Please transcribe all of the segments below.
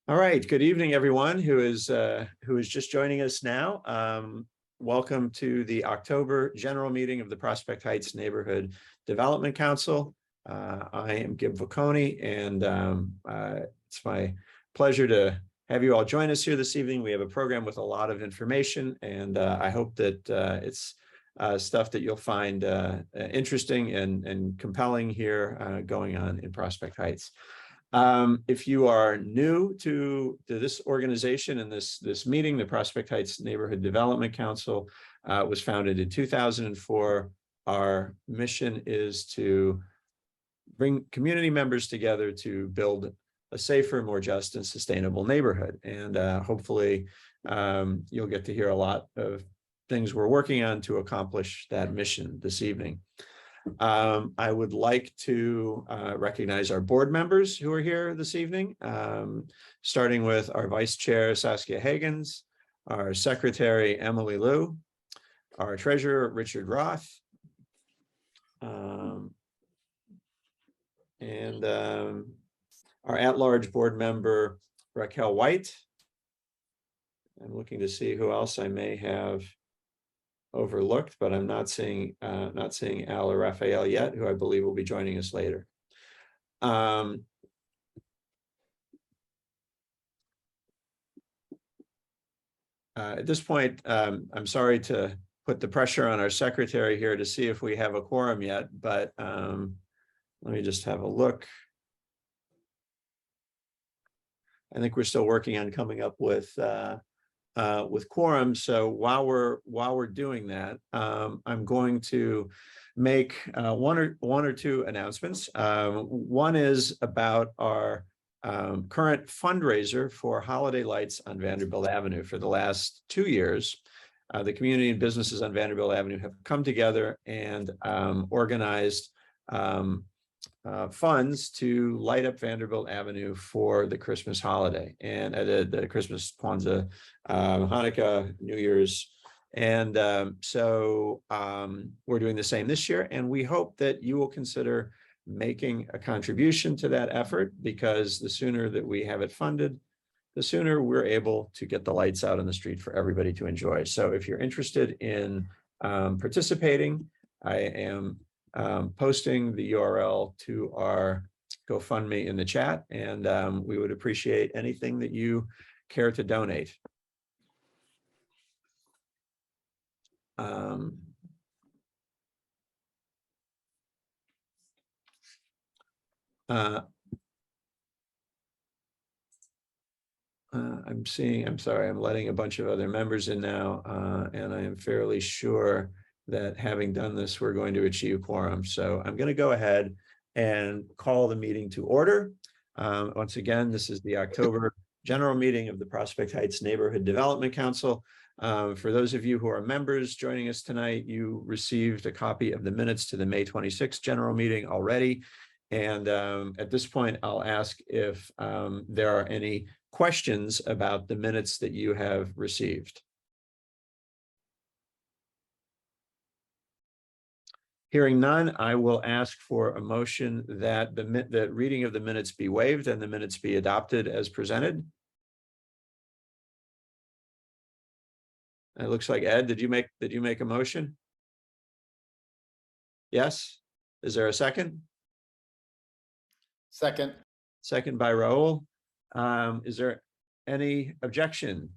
All right. Good evening, everyone who is just joining us now. Welcome to the October general meeting of the Prospect Heights Neighborhood Development Council. I am Gib Vacconi, and it's my pleasure to have you all join us here this evening. We have a program with a lot of information, and I hope that it's stuff that you'll find interesting and compelling here going on in Prospect Heights. If you are new to this organization and this meeting, the Prospect Heights Neighborhood Development Council was founded in 2004. Our mission is to bring community members together to build a safer, more just, and sustainable neighborhood. And hopefully you'll get to hear a lot of things we're working on to accomplish that mission this evening. I would like to recognize our board members who are here this evening, starting with our Vice Chair, Saskia Hagans, our Secretary, Emily Liu, our Treasurer, Richard Roth, and our at-large board member, Raquel White. I'm looking to see who else I may have overlooked, but I'm not seeing Al or Raphael yet, who I believe will be joining us later. At this point, I'm sorry to put the pressure on our secretary here to see if we have a quorum yet, but let me just have a look. I think we're still working on coming up with quorum. So while we're doing that, I'm going to make one or two announcements. One is about our current fundraiser for holiday lights on Vanderbilt Avenue. For the last 2 years, the community and businesses on Vanderbilt Avenue have come together and organized funds to light up Vanderbilt Avenue for the Christmas holiday and the Christmas, Kwanzaa, Hanukkah, New Year's. And so we're doing the same this year, and we hope that you will consider making a contribution to that effort, because the sooner that we have it funded, the sooner we're able to get the lights out on the street for everybody to enjoy. So if you're interested in participating, I am posting the URL to our GoFundMe in the chat, and we would appreciate anything that you care to donate. I'm sorry, I'm letting a bunch of other members in now, and I am fairly sure that having done this, we're going to achieve quorum. So I'm going to go ahead and call the meeting to order. Once again, this is the October general meeting of the Prospect Heights Neighborhood Development Council. For those of you who are members joining us tonight, you received a copy of the minutes to the May 26th general meeting already. And at this point, I'll ask if there are any questions about the minutes that you have received. Hearing none, I will ask for a motion that the reading of the minutes be waived and the minutes be adopted as presented. It looks like Ed, did you make a motion? Yes. Is there a second? Second. Second by Raul. Is there any objection?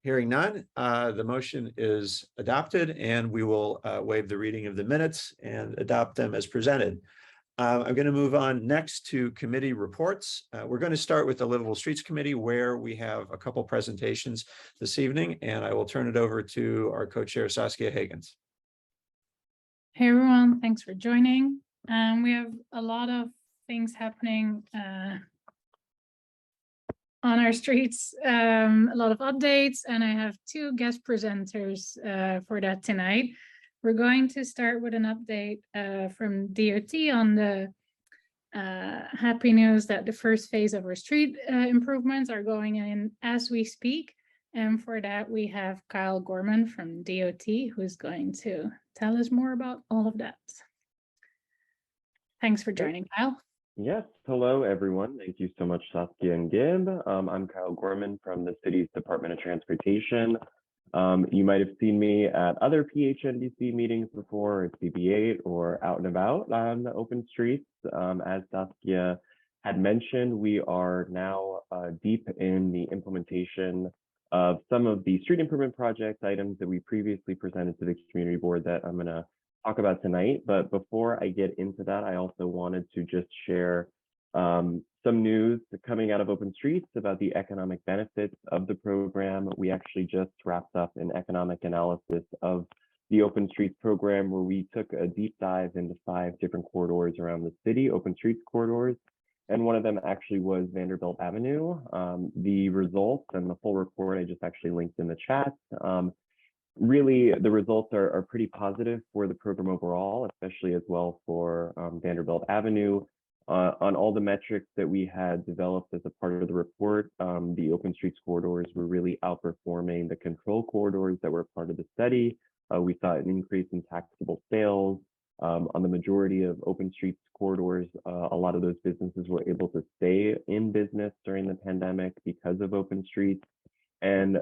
Hearing none, the motion is adopted, and we will waive the reading of the minutes and adopt them as presented. I'm going to move on next to committee reports. We're going to start with the Livable Streets Committee, where we have a couple presentations this evening, and I will turn it over to our co-chair, Saskia Hagans. Hey everyone, thanks for joining. We have a lot of things happening on our streets, a lot of updates, and I have two guest presenters for that tonight. We're going to start with an update from DOT on the happy news that the first phase of our street improvements are going in as we speak. And for that, we have Kyle Gorman from DOT, who's going to tell us more about all of that. Thanks for joining, Kyle. Yes, hello everyone. Thank you so much, Saskia and Gib. I'm Kyle Gorman from the city's Department of Transportation. You might have seen me at other PHNDC meetings before, at CB8 or out and about on the open streets. As Saskia had mentioned, we are now deep in the implementation of some of the street improvement project items that we previously presented to the community board that I'm going to talk about tonight. But before I get into that, I also wanted to just share some news coming out of Open Streets about the economic benefits of the program. We actually just wrapped up an economic analysis of the Open Streets program, where we took a deep dive into 5 different corridors around the city, Open Streets corridors. And one of them actually was Vanderbilt Avenue. The results and the full report I just actually linked in the chat. Really, the results are pretty positive for the program overall, especially as well for Vanderbilt Avenue. On all the metrics that we had developed as a part of the report, the Open Streets corridors were really outperforming the control corridors that were part of the study. We saw an increase in taxable sales. On the majority of Open Streets corridors, a lot of those businesses were able to stay in business during the pandemic because of Open Streets. And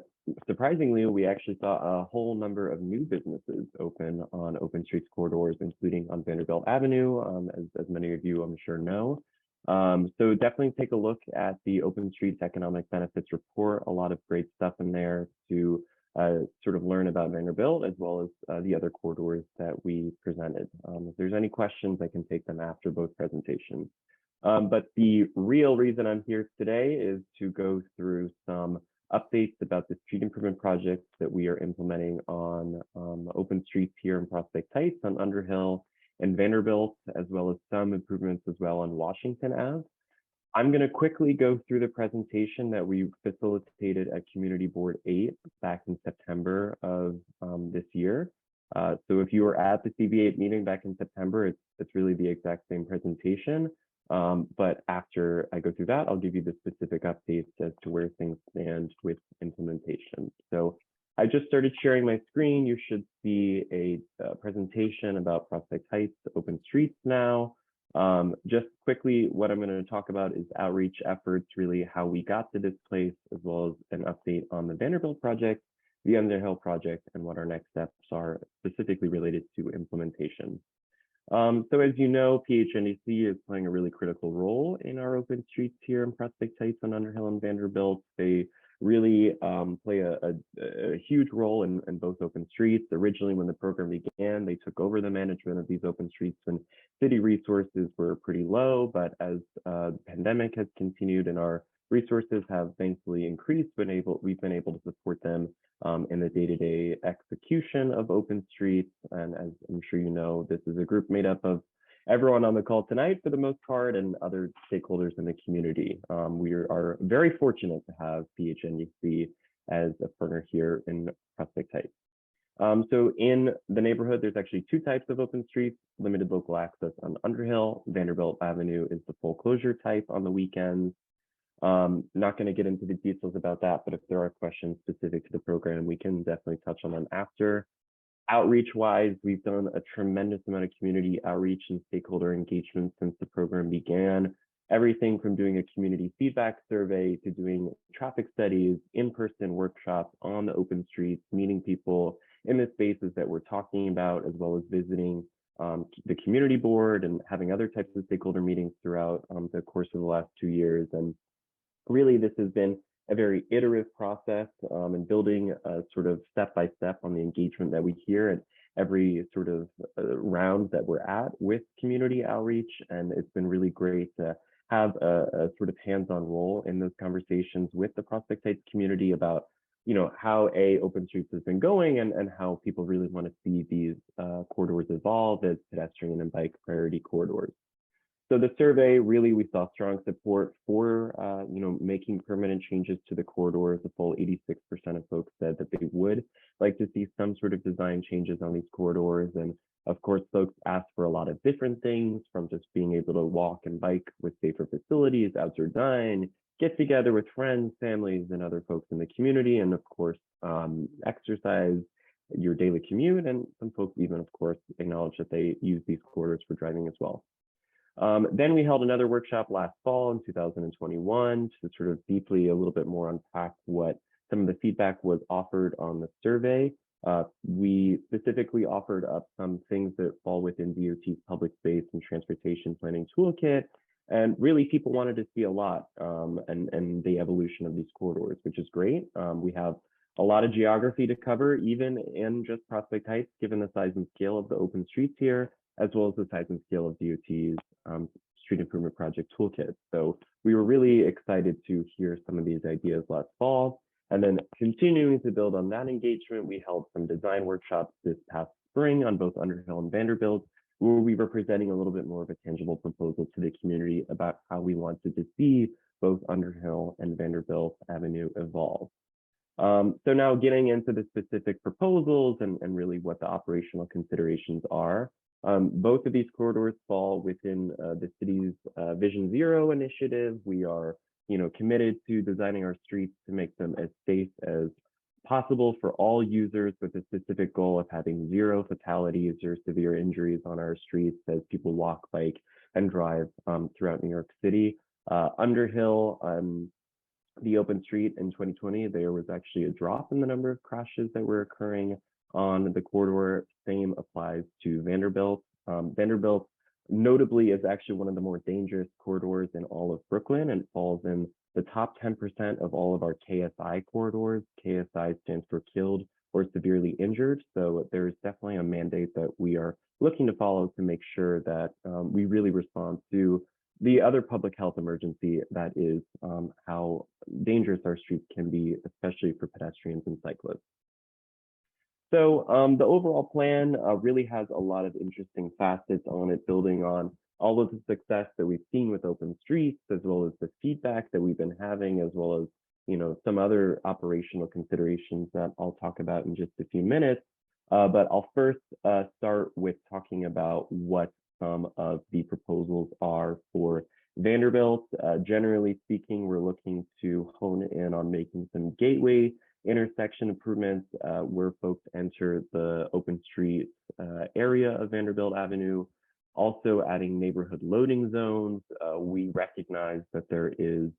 surprisingly, we actually saw a whole number of new businesses open on Open Streets corridors, including on Vanderbilt Avenue, as many of you I'm sure know. So definitely take a look at the Open Streets Economic Benefits Report. A lot of great stuff in there to sort of learn about Vanderbilt, as well as the other corridors that we presented. If there's any questions, I can take them after both presentations. But the real reason I'm here today is to go through some updates about the street improvement projects that we are implementing on Open Streets here in Prospect Heights, on Underhill and Vanderbilt, as well as some improvements as well on Washington Ave. I'm going to quickly go through the presentation that we facilitated at Community Board 8 back in September of this year. So if you were at the CB8 meeting back in September, it's really the exact same presentation. But after I go through that, I'll give you the specific updates as to where things stand with implementation. So I just started sharing my screen. You should see a presentation about Prospect Heights Open Streets now. Just quickly, what I'm going to talk about is outreach efforts, really how we got to this place, as well as an update on the Vanderbilt project, the Underhill project, and what our next steps are specifically related to implementation. So as you know, PHNDC is playing a really critical role in our open streets here in Prospect Heights on Underhill and Vanderbilt. They really play a huge role in both open streets. Originally, when the program began, they took over the management of these open streets when city resources were pretty low, but as the pandemic has continued and our resources have thankfully increased, we've been able to support them in the day-to-day execution of open streets. And as I'm sure you know, this is a group made up of everyone on the call tonight for the most part, and other stakeholders in the community. We are very fortunate to have PHNDC as a partner here in Prospect Heights. So in the neighborhood, there's actually 2 types of open streets: limited local access on Underhill. Vanderbilt Avenue is the full closure type on the weekends. Not going to get into the details about that, but if there are questions specific to the program, we can definitely touch on them after. Outreach-wise, we've done a tremendous amount of community outreach and stakeholder engagement since the program began. Everything from doing a community feedback survey to doing traffic studies, in-person workshops on the open streets, meeting people in the spaces that we're talking about, as well as visiting the community board and having other types of stakeholder meetings throughout the course of the last 2 years. And really, this has been a very iterative process and building sort of step-by-step on the engagement that we hear at every sort of round that we're at with community outreach. And it's been really great to have a sort of hands-on role in those conversations with the Prospect Heights community about, you know, how Open Streets has been going and how people really want to see these corridors evolve as pedestrian and bike priority corridors. So the survey, really, we saw strong support for, making permanent changes to the corridors. The full 86% of folks said that they would like to see some sort of design changes on these corridors. And of course, folks asked for a lot of different things, from just being able to walk and bike with safer facilities, outdoor dine, get together with friends, families, and other folks in the community, and of course, exercise your daily commute. And some folks even, of course, acknowledge that they use these corridors for driving as well. Then we held another workshop last fall in 2021 to sort of deeply a little bit more unpack what some of the feedback was offered on the survey. We specifically offered up some things that fall within DOT's public space and transportation planning toolkit. And really people wanted to see a lot and the evolution of these corridors, which is great. We have a lot of geography to cover, even in just Prospect Heights, given the size and scale of the open streets here, as well as the size and scale of DOT's street improvement project toolkit. So we were really excited to hear some of these ideas last fall. And then continuing to build on that engagement, we held some design workshops this past spring on both Underhill and Vanderbilt, where we were presenting a little bit more of a tangible proposal to the community about how we wanted to see both Underhill and Vanderbilt Avenue evolve. So now getting into the specific proposals and really what the operational considerations are. Both of these corridors fall within the city's Vision Zero initiative. We are committed to designing our streets to make them as safe as possible for all users, with a specific goal of having zero fatalities or severe injuries on our streets as people walk, bike, and drive throughout New York City. Underhill, the open street in 2020, there was actually a drop in the number of crashes that were occurring on the corridor. Same applies to Vanderbilt. Vanderbilt notably is actually one of the more dangerous corridors in all of Brooklyn and falls in the top 10% of all of our KSI corridors. KSI stands for killed or severely injured. So there's definitely a mandate that we are looking to follow to make sure that we really respond to the other public health emergency that is how dangerous our streets can be, especially for pedestrians and cyclists. So the overall plan really has a lot of interesting facets on it, building on all of the success that we've seen with open streets, as well as the feedback that we've been having, as well as some other operational considerations that I'll talk about in just a few minutes. But I'll first start with talking about what some of the proposals are for Vanderbilt. Generally speaking, we're looking to hone in on making some gateway intersection improvements where folks enter the open street area of Vanderbilt Avenue. Also adding neighborhood loading zones. We recognize that there is,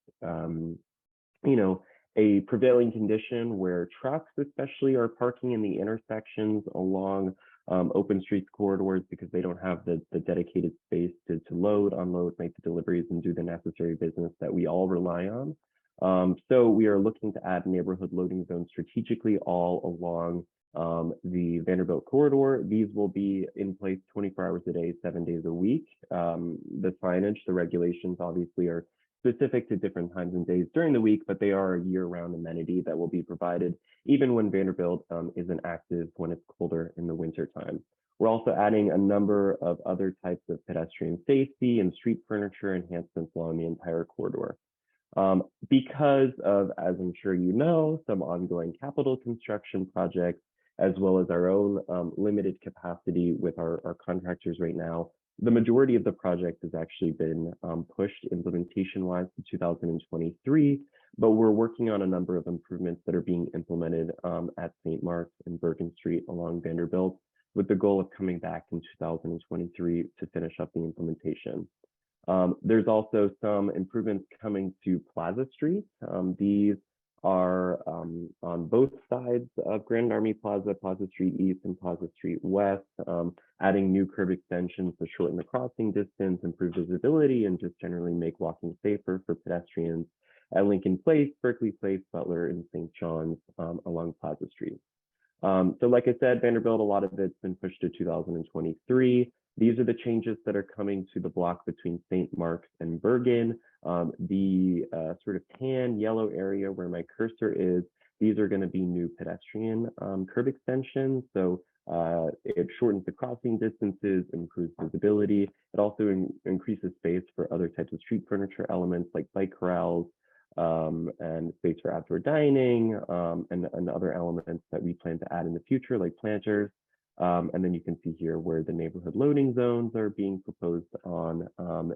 a prevailing condition where trucks especially are parking in the intersections along open streets corridors because they don't have the dedicated space to load, unload, make the deliveries, and do the necessary business that we all rely on. So we are looking to add neighborhood loading zones strategically all along the Vanderbilt corridor. These will be in place 24 hours a day, 7 days a week. The signage, the regulations obviously are specific to different times and days during the week, but they are a year-round amenity that will be provided even when Vanderbilt isn't active when it's colder in the winter time. We're also adding a number of other types of pedestrian safety and street furniture enhancements along the entire corridor. Because of, as I'm sure you know, some ongoing capital construction projects, as well as our own limited capacity with our contractors right now, the majority of the project has actually been pushed implementation-wise to 2023, but we're working on a number of improvements that are being implemented at St. Mark's and Bergen Street along Vanderbilt, with the goal of coming back in 2023 to finish up the implementation. There's also some improvements coming to Plaza Street. These are on both sides of Grand Army Plaza, Plaza Street East and Plaza Street West, adding new curb extensions to shorten the crossing distance, improve visibility, and just generally make walking safer for pedestrians at Lincoln Place, Berkeley Place, Butler, and St. John's along Plaza Street. So like I said, Vanderbilt, a lot of it's been pushed to 2023. These are the changes that are coming to the block between St. Mark's and Bergen. The sort of tan yellow area where my cursor is, these are going to be new pedestrian curb extensions. So it shortens the crossing distances, improves visibility. It also increases space for other types of street furniture elements like bike corrals and space for outdoor dining and other elements that we plan to add in the future, like planters. And then you can see here where the neighborhood loading zones are being proposed on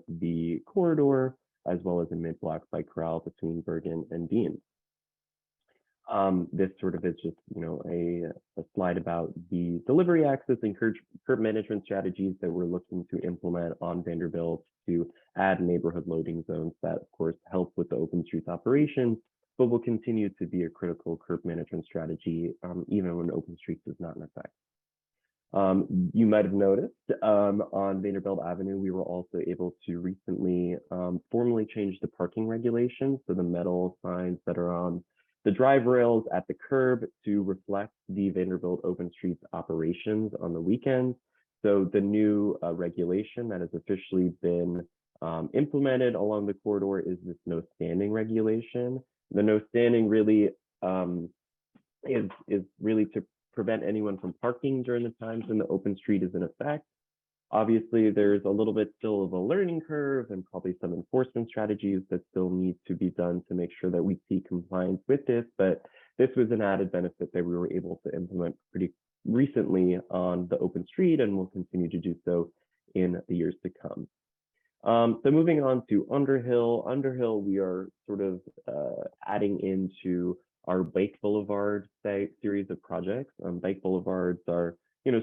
the corridor, as well as a mid-block bike corral between Bergen and Dean. This sort of is just, a slide about the delivery access and curb management strategies that we're looking to implement on Vanderbilt to add neighborhood loading zones that, of course, help with the open streets operations, but will continue to be a critical curb management strategy, even when open streets is not in effect. You might have noticed on Vanderbilt Avenue, we were also able to recently formally change the parking regulations. So the metal signs that are on the drive rails at the curb to reflect the Vanderbilt Open Streets operations on the weekends. So the new regulation that has officially been implemented along the corridor is this no standing regulation. The no standing really is really to prevent anyone from parking during the times when the open street is in effect. Obviously, there's a little bit still of a learning curve and probably some enforcement strategies that still need to be done to make sure that we see compliance with this, but this was an added benefit that we were able to implement pretty recently on the open street and will continue to do so in the years to come. So moving on to Underhill. Underhill, we are sort of adding into our Bike Boulevard series of projects. Bike Boulevards are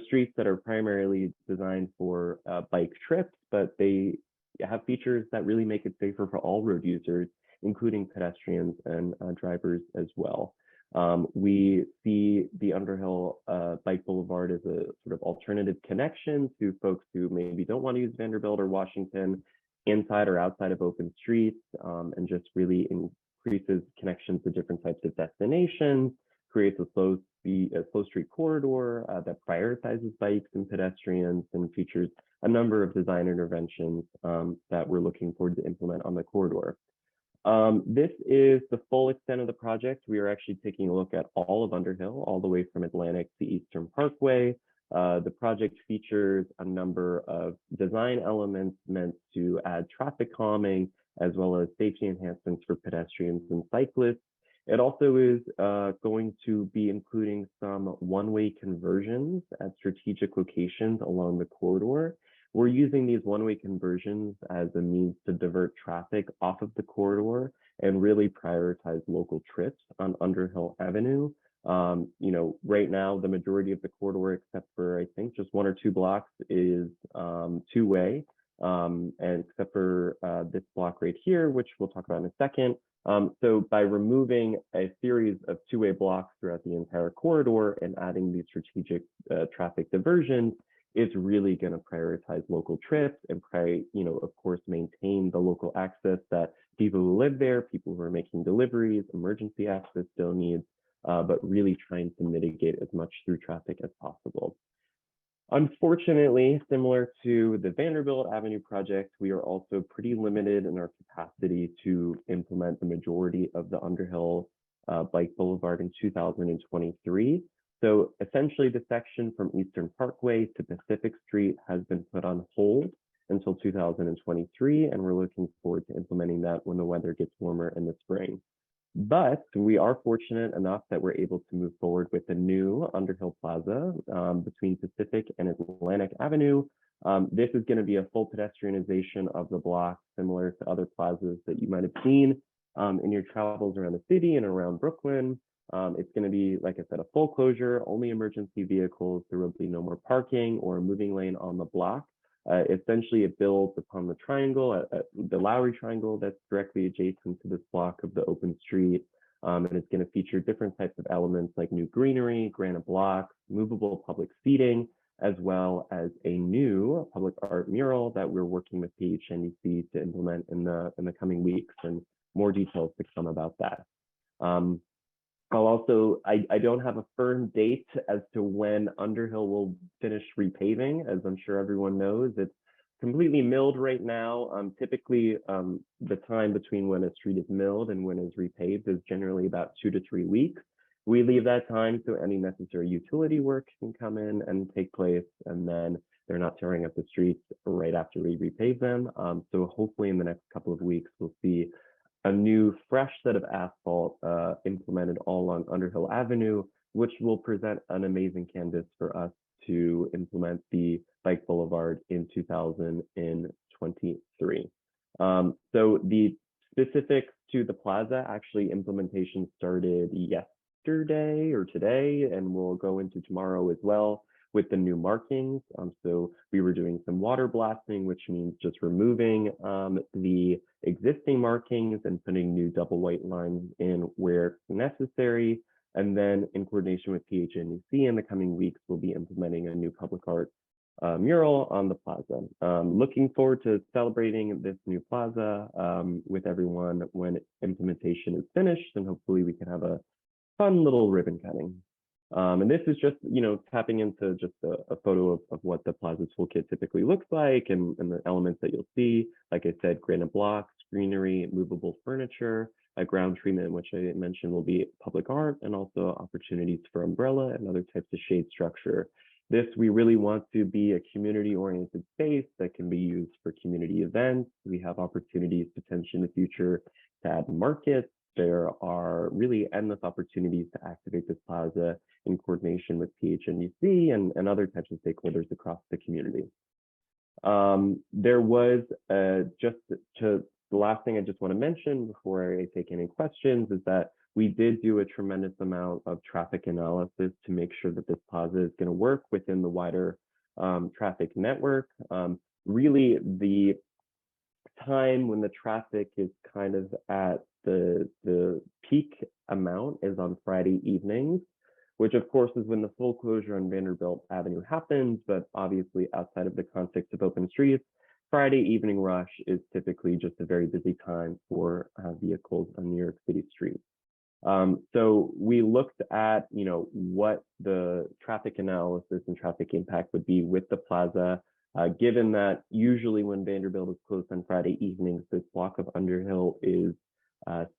streets that are primarily designed for bike trips, but they have features that really make it safer for all road users, including pedestrians and drivers as well. We see the Underhill Bike Boulevard as a sort of alternative connection to folks who maybe don't want to use Vanderbilt or Washington inside or outside of open streets, and just really increases connections to different types of destinations, creates a slow street corridor that prioritizes bikes and pedestrians, and features a number of design interventions that we're looking forward to implement on the corridor. This is the full extent of the project. We are actually taking a look at all of Underhill, all the way from Atlantic to Eastern Parkway. The project features a number of design elements meant to add traffic calming, as well as safety enhancements for pedestrians and cyclists. It also is going to be including some one-way conversions at strategic locations along the corridor. We're using these one-way conversions as a means to divert traffic off of the corridor and really prioritize local trips on Underhill Avenue. Right now, the majority of the corridor, except for I think just 1 or 2 blocks, is two-way. And except for this block right here, which we'll talk about in a second. So by removing a series of two-way blocks throughout the entire corridor and adding these strategic traffic diversions, it's really going to prioritize local trips and of course, maintain the local access that people who live there, people who are making deliveries, emergency access still needs, but really trying to mitigate as much through traffic as possible. Unfortunately, similar to the Vanderbilt Avenue project, we are also pretty limited in our capacity to implement the majority of the Underhill Bike Boulevard in 2023. So essentially, the section from Eastern Parkway to Pacific Street has been put on hold until 2023, and we're looking forward to implementing that when the weather gets warmer in the spring. But we are fortunate enough that we're able to move forward with the new Underhill Plaza between Pacific and Atlantic Avenue. This is going to be a full pedestrianization of the block, similar to other plazas that you might have seen in your travels around the city and around Brooklyn. It's going to be, like I said, a full closure, only emergency vehicles. There will be no more parking or a moving lane on the block. Essentially, it builds upon the triangle, the Lowry Triangle that's directly adjacent to this block of the open street. And it's going to feature different types of elements like new greenery, granite blocks, movable public seating, as well as a new public art mural that we're working with PHNDC to implement in the coming weeks, and more details to come about that. I don't have a firm date as to when Underhill will finish repaving. As I'm sure everyone knows, it's completely milled right now. Typically, the time between when a street is milled and when it's repaved is generally about 2 to 3 weeks. We leave that time so any necessary utility work can come in and take place, and then they're not tearing up the streets right after we repave them. So hopefully in the next couple of weeks, we'll see a new fresh set of asphalt implemented all along Underhill Avenue, which will present an amazing canvas for us to implement the Bike Boulevard in 2023. So the specifics to the plaza, actually implementation started yesterday or today, and we'll go into tomorrow as well with the new markings. So we were doing some water blasting, which means just removing the existing markings and putting new double white lines in where necessary. And then in coordination with PHNDC in the coming weeks, we'll be implementing a new public art mural on the plaza. Looking forward to celebrating this new plaza with everyone when implementation is finished, and hopefully we can have a fun little ribbon cutting. And this is just, tapping into just a photo of what the plaza toolkit typically looks like, and the elements that you'll see. Like I said, granite blocks, greenery, movable furniture, a ground treatment, which I mentioned will be public art, and also opportunities for umbrella and other types of shade structure. This, we really want to be a community-oriented space that can be used for community events. We have opportunities potentially in the future to add markets. There are really endless opportunities to activate this plaza in coordination with PHNDC and other types of stakeholders across the community. There was the last thing I just want to mention before I take any questions is that we did do a tremendous amount of traffic analysis to make sure that this plaza is going to work within the wider traffic network. Really, the time when the traffic is kind of at the peak amount is on Friday evenings, which of course is when the full closure on Vanderbilt Avenue happens, but obviously outside of the context of open streets, Friday evening rush is typically just a very busy time for vehicles on New York City streets. So we looked at, what the traffic analysis and traffic impact would be with the plaza, given that usually when Vanderbilt is closed on Friday evenings, this block of Underhill is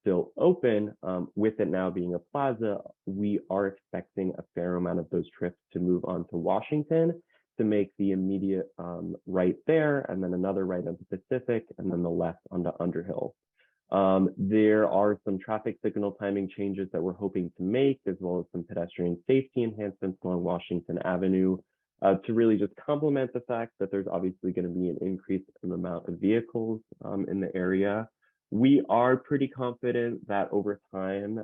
still open. With it now being a plaza, we are expecting a fair amount of those trips to move on to Washington to make the immediate right there, and then another right onto Pacific, and then the left onto Underhill. There are some traffic signal timing changes that we're hoping to make, as well as some pedestrian safety enhancements along Washington Avenue to really just complement the fact that there's obviously going to be an increase in the amount of vehicles in the area. We are pretty confident that over time,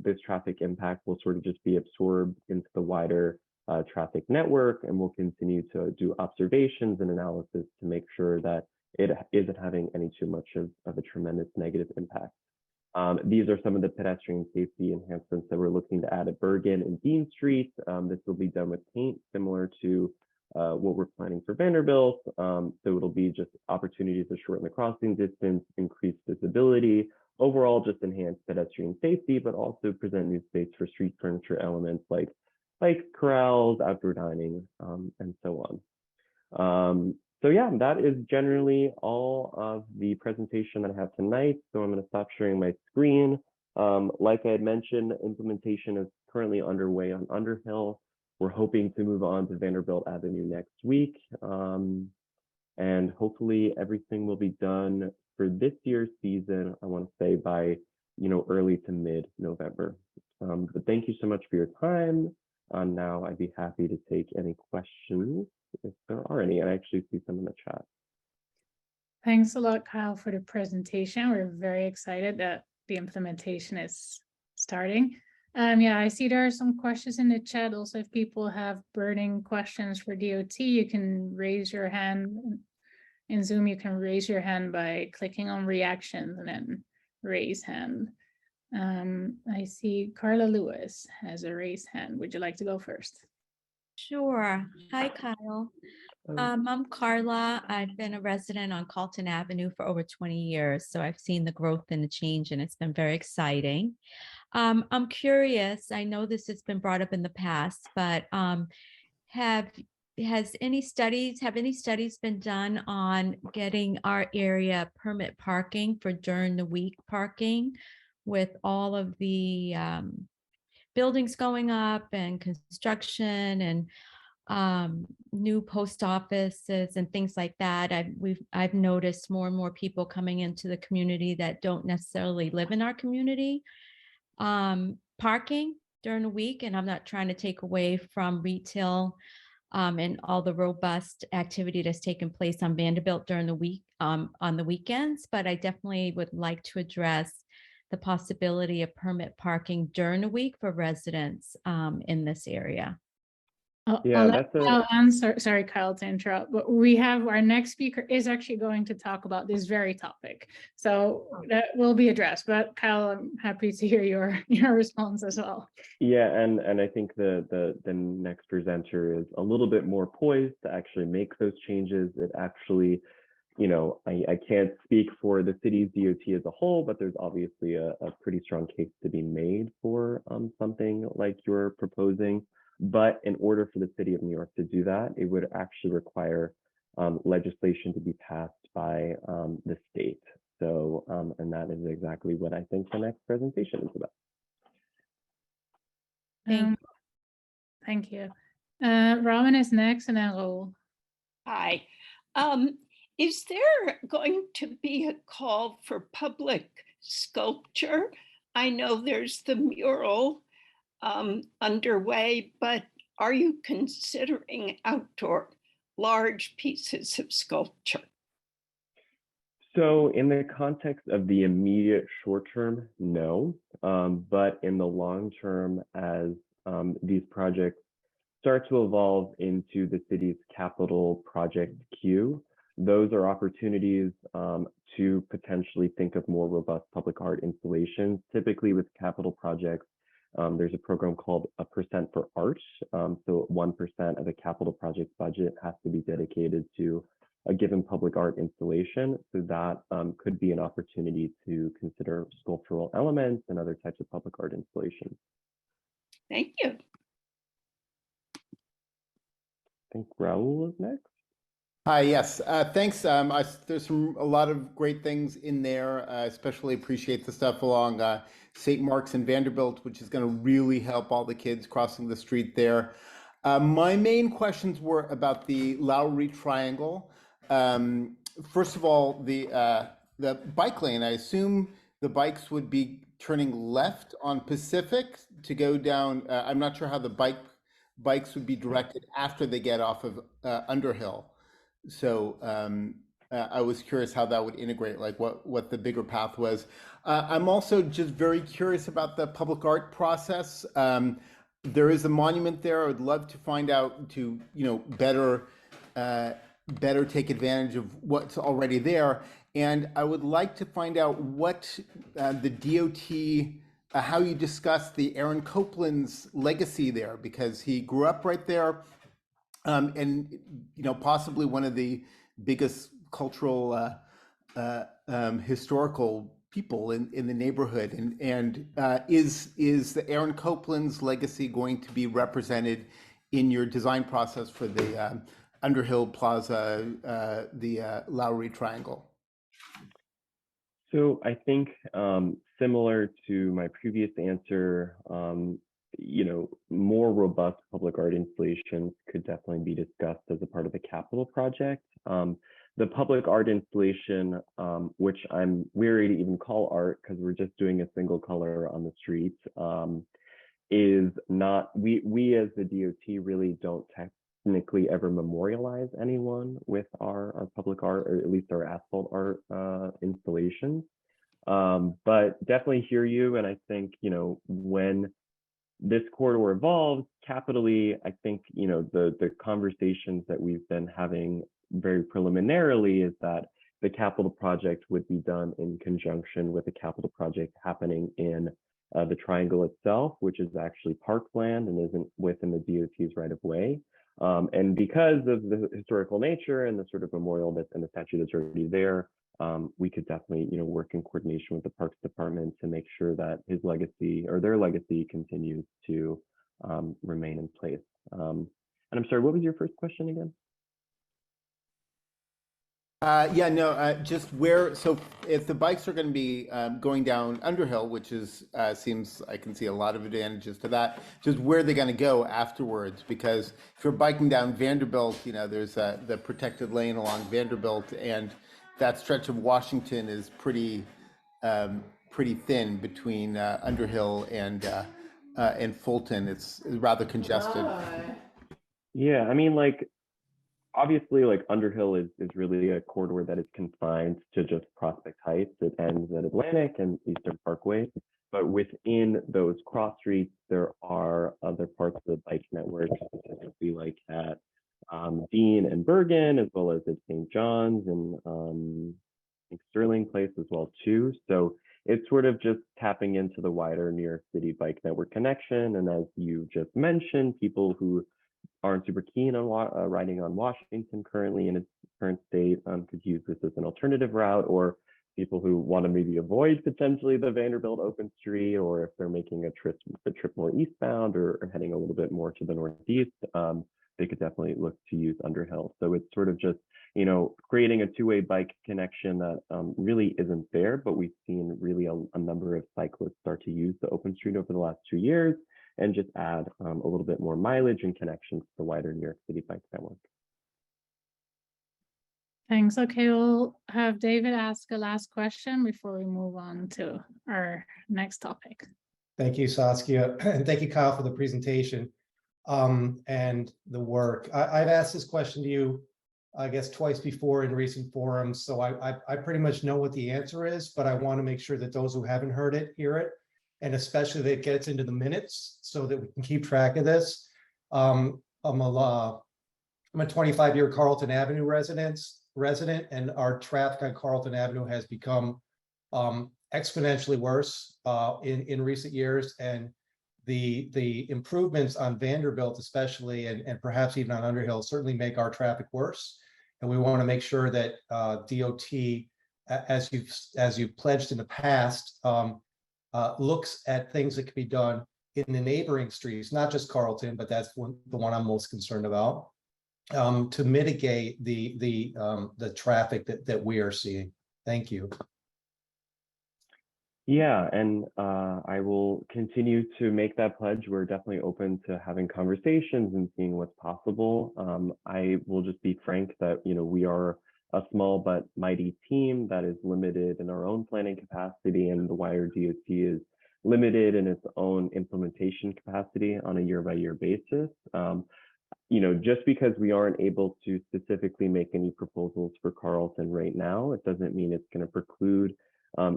this traffic impact will sort of just be absorbed into the wider traffic network, and we'll continue to do observations and analysis to make sure that it isn't having any too much of a tremendous negative impact. These are some of the pedestrian safety enhancements that we're looking to add at Bergen and Dean Street. This will be done with paint similar to what we're planning for Vanderbilt. So it'll be just opportunities to shorten the crossing distance, increase visibility, overall just enhance pedestrian safety, but also present new space for street furniture elements like corrals, outdoor dining, and so on. So yeah, that is generally all of the presentation that I have tonight. So I'm going to stop sharing my screen. Like I had mentioned, implementation is currently underway on Underhill. We're hoping to move on to Vanderbilt Avenue next week. And hopefully everything will be done for this year's season, I want to say by, early to mid-November. But thank you so much for your time. Now I'd be happy to take any questions if there are any. I actually see some in the chat. Thanks a lot, Kyle, for the presentation. We're very excited that the implementation is starting. Yeah, I see there are some questions in the chat. Also, if people have burning questions for DOT, you can raise your hand. In Zoom, you can raise your hand by clicking on reactions and then raise hand. I see Carla Lewis has a raised hand. Would you like to go first? Sure. Hi, Kyle. I'm Carla. I've been a resident on Carlton Avenue for over 20 years, so I've seen the growth and the change, and it's been very exciting. I'm curious, I know this has been brought up in the past, but have any studies been done on getting our area permit parking for during the week parking with all of the buildings going up and construction and new post offices and things like that? I've noticed more and more people coming into the community that don't necessarily live in our community parking during the week, and I'm not trying to take away from retail and all the robust activity that's taken place on Vanderbilt during the week on the weekends, but I definitely would like to address the possibility of permit parking during the week for residents in this area. Yeah, I'll let that's a Kyle answer. Sorry, Kyle, to interrupt, but we have our next speaker is actually going to talk about this very topic. So that will be addressed, but Kyle, I'm happy to hear your response as well. yeah, and I think the next presenter is a little bit more poised to actually make those changes. It actually, you know, I can't speak for the city's DOT as a whole, but there's obviously a pretty strong case to be made for something like you're proposing. But in order for the city of New York to do that, it would actually require legislation to be passed by the state. So, and that is exactly what I think the next presentation is about. Thank you. Robin is next, and then Raoul. Hi. Is there going to be a call for public sculpture? I know there's the mural underway, but are you considering outdoor large pieces of sculpture? So in the context of the immediate short term, no. But in the long term, as these projects start to evolve into the city's capital project queue, those are opportunities to potentially think of more robust public art installations. Typically with capital projects, there's a program called a percent for art. So 1% of the capital project budget has to be dedicated to a given public art installation. So that could be an opportunity to consider sculptural elements and other types of public art installations. Thank you. I think Raoul is next. Hi, yes, thanks. There's a lot of great things in there. I especially appreciate the stuff along St. Mark's and Vanderbilt, which is going to really help all the kids crossing the street there. My main questions were about the Lowry Triangle. First of all, the bike lane, I assume the bikes would be turning left on Pacific to go down. I'm not sure how the bikes would be directed after they get off of Underhill. So I was curious how that would integrate, like what the bigger path was. I'm also just very curious about the public art process. There is a monument there. I would love to find out to, better take advantage of what's already there. And I would like to find out what the DOT, how you discuss the Aaron Copland's legacy there, because he grew up right there. And possibly one of the biggest cultural historical people in the neighborhood, and is the Aaron Copland's legacy going to be represented in your design process for the Underhill Plaza, the Lowry Triangle? So I think similar to my previous answer, more robust public art installations could definitely be discussed as a part of the capital project. The public art installation, which I'm weary to even call art because we're just doing a single color on the streets, is not, we as the DOT really don't technically ever memorialize anyone with our public art, or at least our asphalt art installations. But definitely hear you, and I think, when this corridor evolves capitally, I think, the conversations that we've been having very preliminarily is that the capital project would be done in conjunction with the capital project happening in the triangle itself, which is actually parkland and isn't within the DOT's right of way. And because of the historical nature and the sort of memorial that's and the statue that's already there, we could definitely, work in coordination with the Parks Department to make sure that his legacy or their legacy continues to remain in place. And I'm sorry, what was your first question again? Just where, so if the bikes are going to be going down Underhill, which is, seems, I can see a lot of advantages to that, just where are they going to go afterwards? Because if you're biking down Vanderbilt, there's the protected lane along Vanderbilt, and that stretch of Washington is pretty thin between Underhill and Fulton. It's rather congested. Yeah, I mean, obviously, Underhill is really a corridor that is confined to just Prospect Heights. It ends at Atlantic. Atlantic and Eastern Parkway. But within those cross streets, there are other parts of the bike network, specifically like at Dean and Bergen, as well as at St. John's and I think Sterling Place as well too. So it's sort of just tapping into the wider New York City bike network connection. And as you just mentioned, people who aren't super keen on riding on Washington currently in its current state could use this as an alternative route, or people who want to maybe avoid potentially the Vanderbilt open street, or if they're making a trip more eastbound or heading a little bit more to the northeast, they could definitely look to use Underhill. So it's sort of just, you know, creating a two-way bike connection that really isn't there, but we've seen really a number of cyclists start to use the open street over the last 2 years and just add a little bit more mileage and connections to the wider New York City bike network. Thanks. Okay, we'll have David ask a last question before we move on to our next topic. Thank you, Saskia, and thank you, Kyle, for the presentation and the work. I've asked this question to you, I guess, twice before in recent forums, so I pretty much know what the answer is, but I want to make sure that those who haven't heard it hear it, and especially that it gets into the minutes so that we can keep track of this. I'm a 25-year Carlton Avenue resident, and our traffic on Carlton Avenue has become exponentially worse in recent years, and the improvements on Vanderbilt especially, and perhaps even on Underhill, certainly make our traffic worse. And we want to make sure that DOT, as you've pledged in the past, looks at things that can be done in the neighboring streets, not just Carlton, but that's the one I'm most concerned about, to mitigate the traffic that we are seeing. Thank you. Yeah, and I will continue to make that pledge. We're definitely open to having conversations and seeing what's possible. I will just be frank that, you know, we are a small but mighty team that is limited in our own planning capacity, and the wider DOT is limited in its own implementation capacity on a year-by-year basis. You know, just because we aren't able to specifically make any proposals for Carlton right now, it doesn't mean it's going to preclude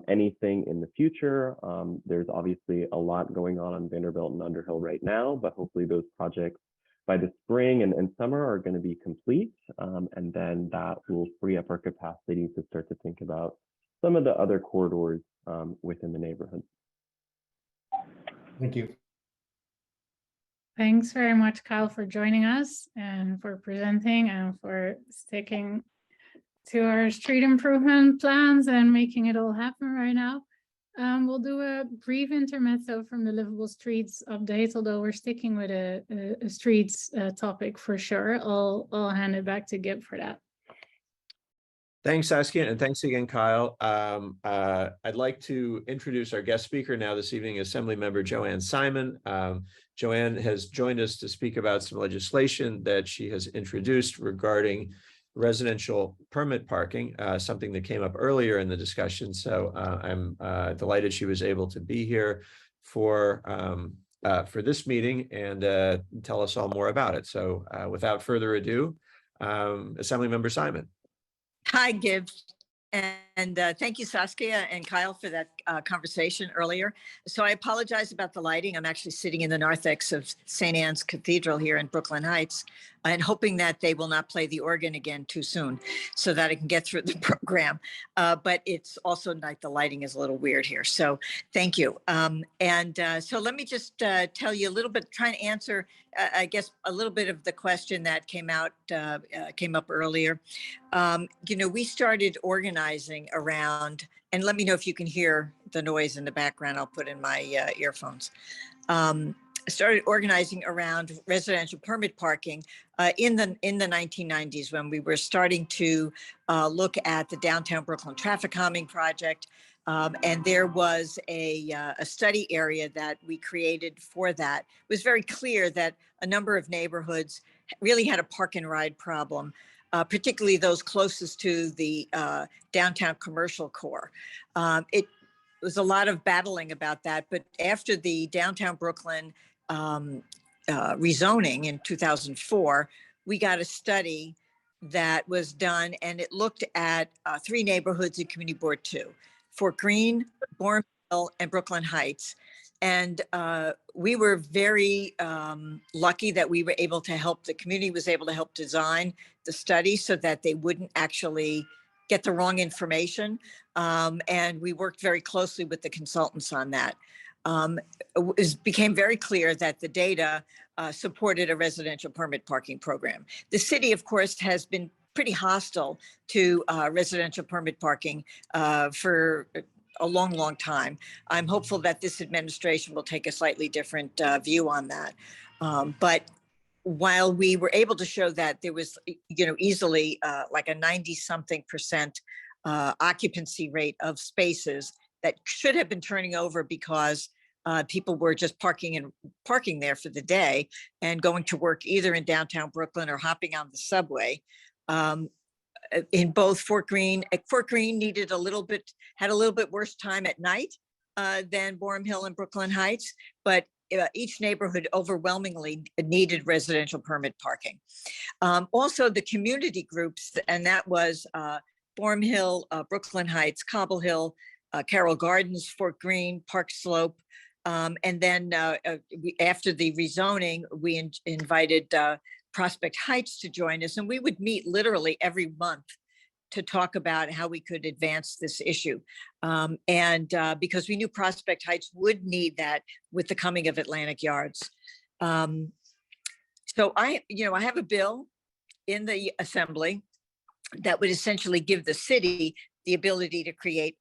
anything in the future. There's obviously a lot going on Vanderbilt and Underhill right now, but hopefully those projects by the spring and summer are going to be complete. And then that will free up our capacity to start to think about some of the other corridors within the neighborhood. Thank you. Thanks very much, Kyle, for joining us and for presenting and for sticking to our street improvement plans and making it all happen right now. We'll do a brief intermezzo from the Livable Streets update, although we're sticking with a streets topic for sure. I'll hand it back to Gib for that. Thanks, Saskia, and thanks again, Kyle. I'd like to introduce our guest speaker now this evening, Assemblymember Joanne Simon. Joanne has joined us to speak about some legislation that she has introduced regarding residential permit parking, something that came up earlier in the discussion. So I'm delighted she was able to be here for this meeting and tell us all more about it. So without further ado, Assemblymember Simon. Hi, Gib. And thank you, Saskia and Kyle, for that conversation earlier. So I apologize about the lighting. I'm actually sitting in the narthex of St. Anne's Cathedral here in Brooklyn Heights, and hoping that they will not play the organ again too soon so that I can get through the program. But it's also like the lighting is a little weird here. So thank you. So let me just tell you a little bit, try and answer, I guess, a little bit of the question that came up earlier. You know, we started organizing around, and let me know if you can hear the noise in the background. I'll put in my earphones. Started organizing around residential permit parking in the 1990s, when we were starting to look at the downtown Brooklyn traffic calming project. And there was a study area that we created for that. It was very clear that a number of neighborhoods really had a park and ride problem, particularly those closest to the downtown commercial core. It was a lot of battling about that, but after the downtown Brooklyn rezoning in 2004, we got a study that was done, and it looked at 3 neighborhoods in Community Board 2. Fort Greene, Bourne Hill, and Brooklyn Heights. And we were very lucky that we were able to help, the community was able to help design the study so that they wouldn't actually get the wrong information. And we worked very closely with the consultants on that. It became very clear that the data supported a residential permit parking program. The city, of course, has been pretty hostile to residential permit parking for a long time. I'm hopeful that this administration will take a slightly different view on that. But while we were able to show that there was, easily like a 90-something% occupancy rate of spaces that should have been turning over because people were just parking there for the day and going to work either in downtown Brooklyn or hopping on the subway. In both Fort Greene had a little bit worse time at night than Bourne Hill and Brooklyn Heights, but each neighborhood overwhelmingly needed residential permit parking. Also, the community groups, and that was Bourne Hill, Brooklyn Heights, Cobble Hill, Carroll Gardens, Fort Greene, Park Slope. And then after the rezoning, we invited Prospect Heights to join us, and we would meet literally every month to talk about how we could advance this issue. Because we knew Prospect Heights would need that with the coming of Atlantic Yards. So I have a bill in the assembly that would essentially give the city the ability to create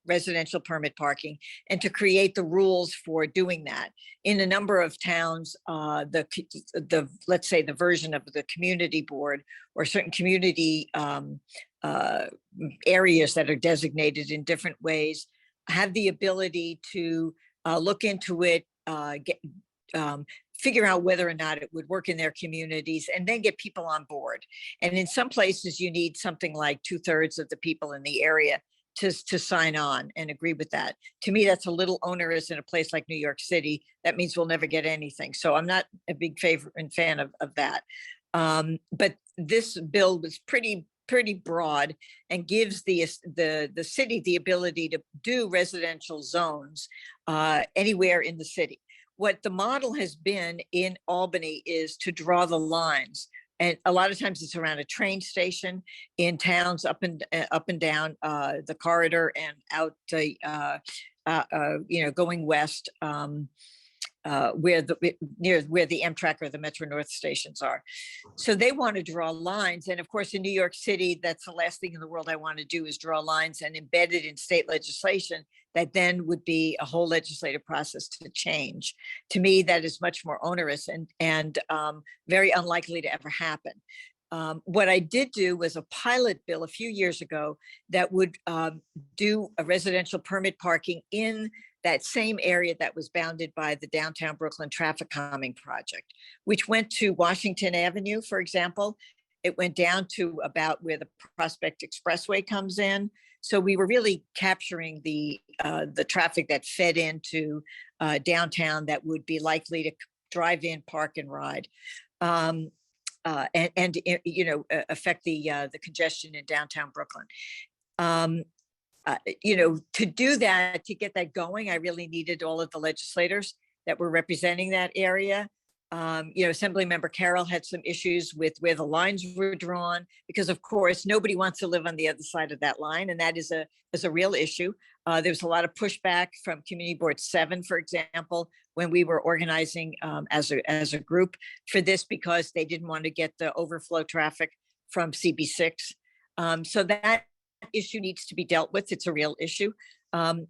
residential permit parking and to create the rules for doing that. In a number of towns, let's say the version of the community board or certain community areas that are designated in different ways have the ability to look into it, figure out whether or not it would work in their communities, and then get people on board. And in some places, you need something like 2/3 of the people in the area to sign on and agree with that. To me, that's a little onerous in a place like New York City. That means we'll never get anything. So I'm not a big favorite and fan of that. But this bill was pretty broad and gives the city the ability to do residential zones anywhere in the city. What the model has been in Albany is to draw the lines. And a lot of times it's around a train station in towns up and down the corridor and out going west where the Amtrak or the Metro North stations are. So they want to draw lines. And of course, in New York City, that's the last thing in the world I want to do is draw lines and embed it in state legislation that then would be a whole legislative process to change. To me, that is much more onerous and very unlikely to ever happen. What I did do was a pilot bill a few years ago that would do a residential permit parking in that same area that was bounded by the downtown Brooklyn traffic calming project, which went to Washington Avenue, for example. It went down to about where the Prospect Expressway comes in. So we were really capturing the traffic that fed into downtown that would be likely to drive in, park, and ride, and affect the congestion in downtown Brooklyn. To do that, to get that going, I really needed all of the legislators that were representing that area. Assemblymember Carroll had some issues with where the lines were drawn, because of course, nobody wants to live on the other side of that line. And that is a real issue. There was a lot of pushback from Community Board 7, for example, when we were organizing as a group for this, because they didn't want to get the overflow traffic from CB6. So that issue needs to be dealt with. It's a real issue. But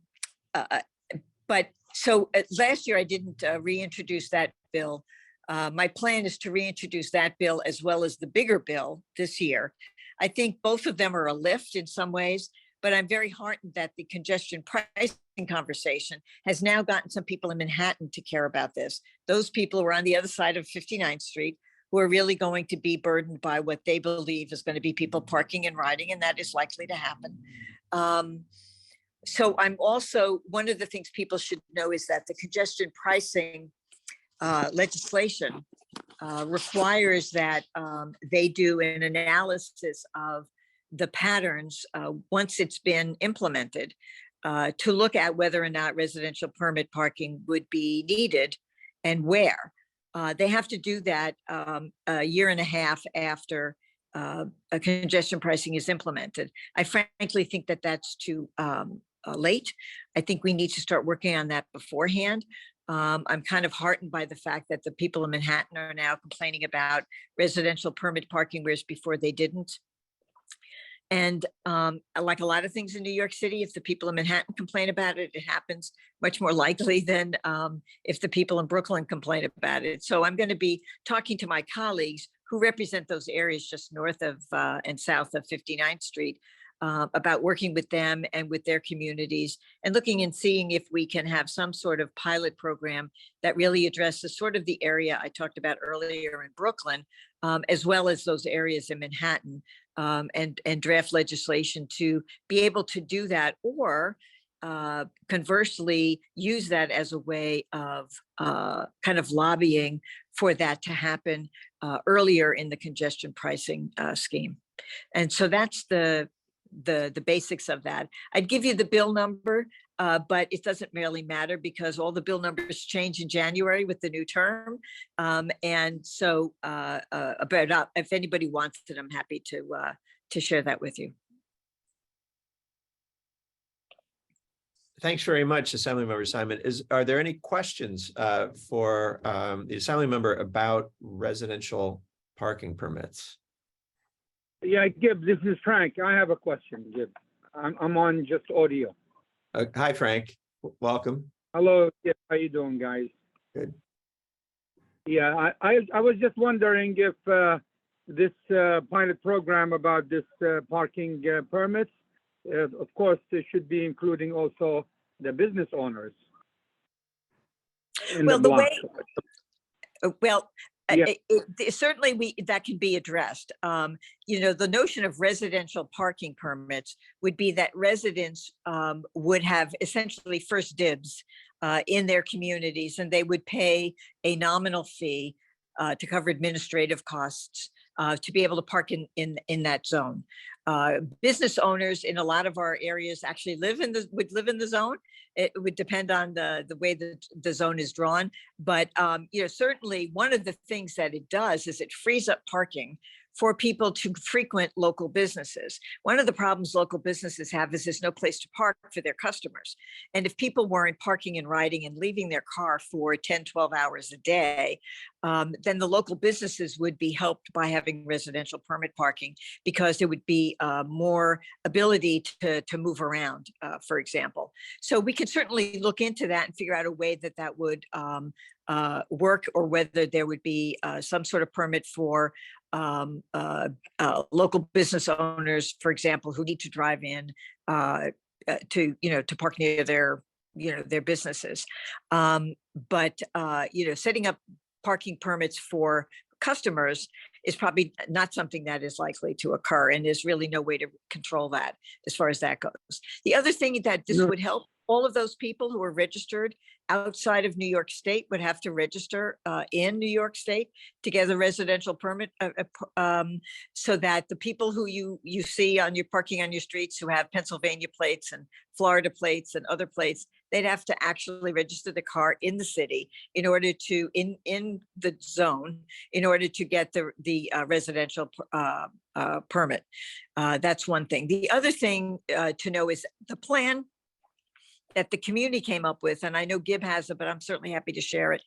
so last year I didn't reintroduce that bill. My plan is to reintroduce that bill as well as the bigger bill this year. I think both of them are a lift in some ways, but I'm very heartened that the congestion pricing conversation has now gotten some people in Manhattan to care about this. Those people who are on the other side of 59th Street who are really going to be burdened by what they believe is going to be people parking and riding, and that is likely to happen. So I'm also, one of the things people should know is that the congestion pricing legislation requires that they do an analysis of the patterns once it's been implemented. to look at whether or not residential permit parking would be needed and where. They have to do that a year and a half after a congestion pricing is implemented. I frankly think that that's too late. I think we need to start working on that beforehand. I'm kind of heartened by the fact that the people in Manhattan are now complaining about residential permit parking, whereas before they didn't. And like a lot of things in New York City, if the people in Manhattan complain about it, it happens much more likely than if the people in Brooklyn complain about it. So I'm going to be talking to my colleagues who represent those areas just north of and south of 59th Street about working with them and with their communities and looking and seeing if we can have some sort of pilot program that really addresses sort of the area I talked about earlier in Brooklyn, as well as those areas in Manhattan, and draft legislation to be able to do that, or conversely use that as a way of kind of lobbying for that to happen earlier in the congestion pricing scheme. And so that's the basics of that. I'd give you the bill number, but it doesn't really matter because all the bill numbers change in January with the new term. And so but if anybody wants it, I'm happy to share that with you. Thanks very much, Assemblymember Simon. Are there any questions for the Assemblymember about residential parking permits? Yeah, Gib, this is Frank. I have a question, Gib. I'm on just audio. Hi, Frank. Welcome. Hello, Gib. How you doing, guys? Good. Yeah, I was just wondering if this pilot program about this parking permits, of course, it should be including also the business owners. Well, the way, well, Yeah. certainly that can be addressed. The notion of residential parking permits would be that residents would have essentially first dibs in their communities, and they would pay a nominal fee to cover administrative costs to be able to park in that zone. Business owners in a lot of our areas actually would live in the zone. It would depend on the way the zone is drawn, but certainly one of the things that it does is it frees up parking for people to frequent local businesses. One of the problems local businesses have is there's no place to park for their customers. And if people weren't parking and riding and leaving their car for 10, 12 hours a day, then the local businesses would be helped by having residential permit parking because there would be more ability to move around, for example. So we can certainly look into that and figure out a way that would work, or whether there would be some sort of permit for local business owners, for example, who need to drive in to park near their businesses. But setting up parking permits for customers is probably not something that is likely to occur, and there's really no way to control that as far as that goes. The other thing that this would help, all of those people who are registered outside of New York State would have to register in New York State to get a residential permit, so that the people who you see on your parking on your streets who have Pennsylvania plates and Florida plates and other plates, they'd have to actually register the car in the city in order to in the zone in order to get the residential permit. That's one thing. The other thing to know is the plan that the community came up with, and I know Gib has it, but I'm certainly happy to share it.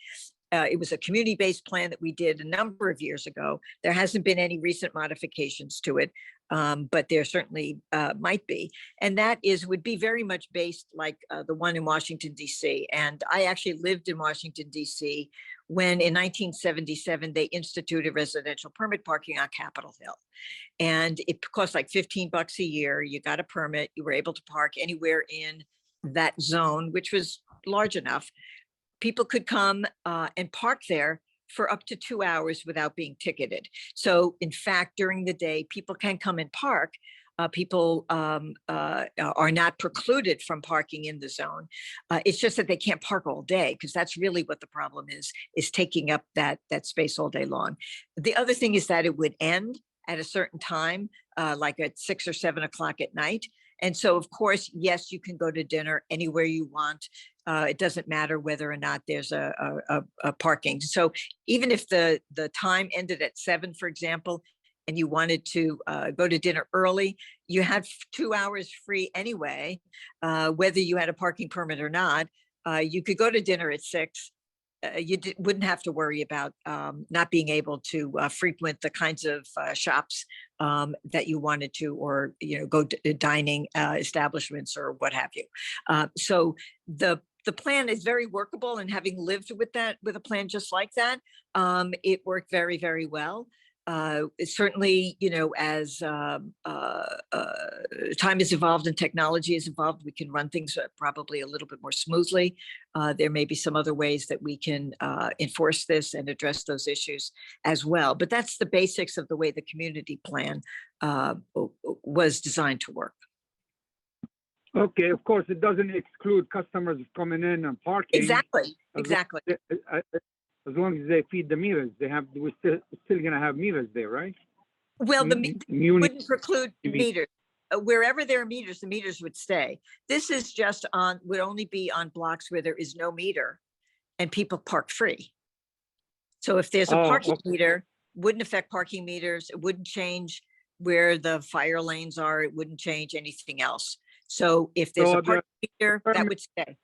It was a community-based plan that we did a number of years ago. There hasn't been any recent modifications to it, but there certainly might be. And that would be very much based like the one in Washington, D.C. And I actually lived in Washington, D.C. when in 1977, they instituted residential permit parking on Capitol Hill. And it cost like $15 a year. You got a permit. You were able to park anywhere in that zone, which was large enough. People could come and park there for up to 2 hours without being ticketed. So in fact, during the day, people can come and park. People are not precluded from parking in the zone. It's just that they can't park all day, because that's really what the problem is taking up that space all day long. The other thing is that it would end at a certain time, like at 6 or 7 o'clock at night. And so, of course, yes, you can go to dinner anywhere you want. It doesn't matter whether or not there's a parking. So even if the time ended at 7, for example, and you wanted to go to dinner early, you had 2 hours free anyway, whether you had a parking permit or not. You could go to dinner at 6. You wouldn't have to worry about not being able to frequent the kinds of shops that you wanted to, or go to dining establishments or what have you. So the plan is very workable, and having lived with a plan just like that, it worked very, very well. Certainly, as time has evolved and technology has evolved, we can run things probably a little bit more smoothly. There may be some other ways that we can enforce this and address those issues as well. But that's the basics of the way the community plan was designed to work. Okay, of course, it doesn't exclude customers coming in and parking. Exactly. Exactly. As long as they feed the meters, we're still going to have meters there, right? Well, wouldn't preclude meters. Wherever there are meters, the meters would stay. This is just would only be on blocks where there is no meter and people park free. So if there's a parking meter, wouldn't affect parking meters. It wouldn't change where the fire lanes are. It wouldn't change anything else. So if there's a parking meter, that would stay.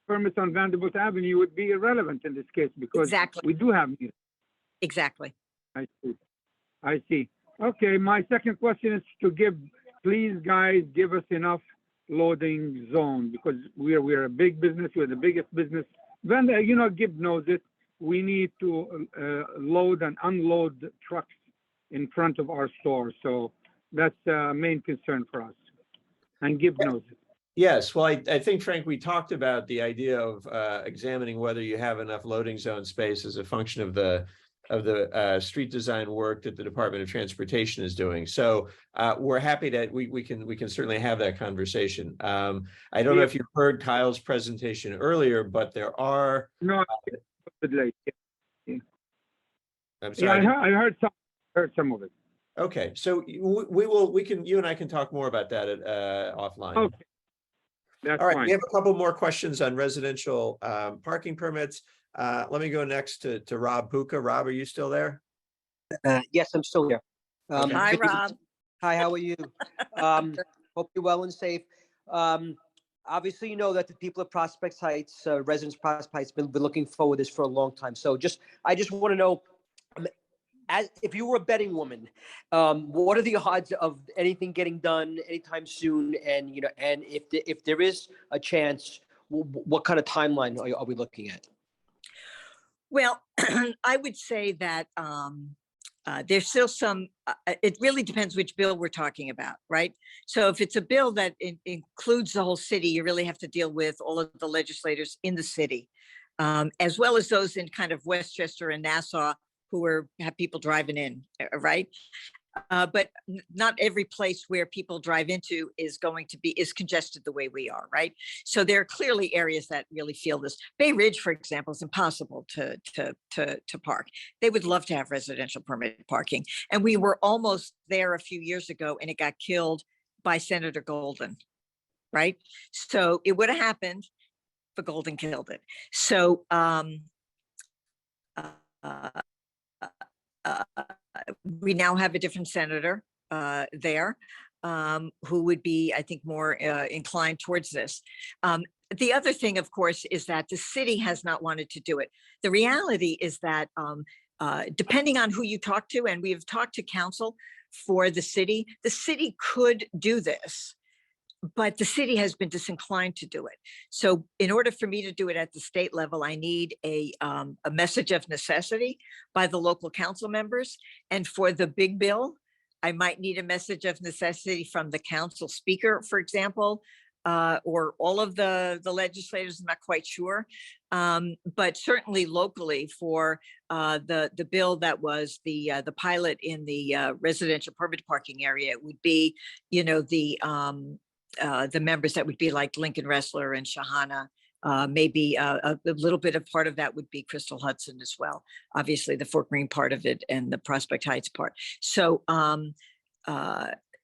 Permits on Vanderbilt Avenue would be irrelevant in this case, because we do have meters. Exactly. I see. Okay, my second question is please guys, give us enough loading zone, because we're a big business. We're the biggest business. Gib knows it. We need to load and unload trucks in front of our store. So that's a main concern for us. And Gib knows it. Yes, well, I think, Frank, we talked about the idea of examining whether you have enough loading zone space as a function of the street design work that the Department of Transportation is doing. So we're happy that we can certainly have that conversation. I don't know if you heard Kyle's presentation earlier, but there are. No, late. Yeah. I'm sorry. Yeah, I heard some of it. Okay, so you and I can talk more about that offline. Okay. That's all right, fine. We have a couple more questions on residential parking permits. Let me go next to Rob Puka. Rob, are you still there? Yes, I'm still here. Okay. Hi, Rob. Hi, how are you? Hope you're well and safe. Obviously, you know that the people of Prospect Heights, residents of Prospect Heights, been looking forward to this for a long time. So I just want to know, if you were a betting woman, what are the odds of anything getting done anytime soon? And and if there is a chance, what kind of timeline are we looking at? Well, I would say that there's still some. It really depends which bill we're talking about, right? So if it's a bill that includes the whole city, you really have to deal with all of the legislators in the city, as well as those in kind of Westchester and Nassau, who have people driving in, right? But not every place where people drive into is congested the way we are, right? So there are clearly areas that really feel this. Bay Ridge, for example, is impossible to park. They would love to have residential permit parking. And we were almost there a few years ago, and it got killed by Senator Golden, right? So it would have happened, but Golden killed it. So we now have a different senator there who would be, I think, more inclined towards this. The other thing, of course, is that the city has not wanted to do it. The reality is that depending on who you talk to, and we've talked to council for the city could do this, but the city has been disinclined to do it. So in order for me to do it at the state level, I need a message of necessity by the local council members. And for the big bill, I might need a message of necessity from the council speaker, for example, or all of the legislators. I'm not quite sure. But certainly locally for the bill that was the pilot in the residential permit parking area, it would be, the members that would be like Lincoln Ressler and Shahana. Maybe a little bit of part of that would be Crystal Hudson as well. Obviously the Fort Greene part of it and the Prospect Heights part. So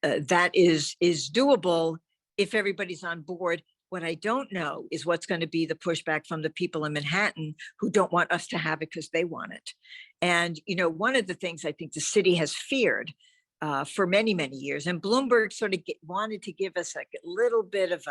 that is doable if everybody's on board. What I don't know is what's going to be the pushback from the people in Manhattan who don't want us to have it because they want it. And, you know, one of the things I think the city has feared for many, many years, and Bloomberg sort of wanted to give us like a little bit of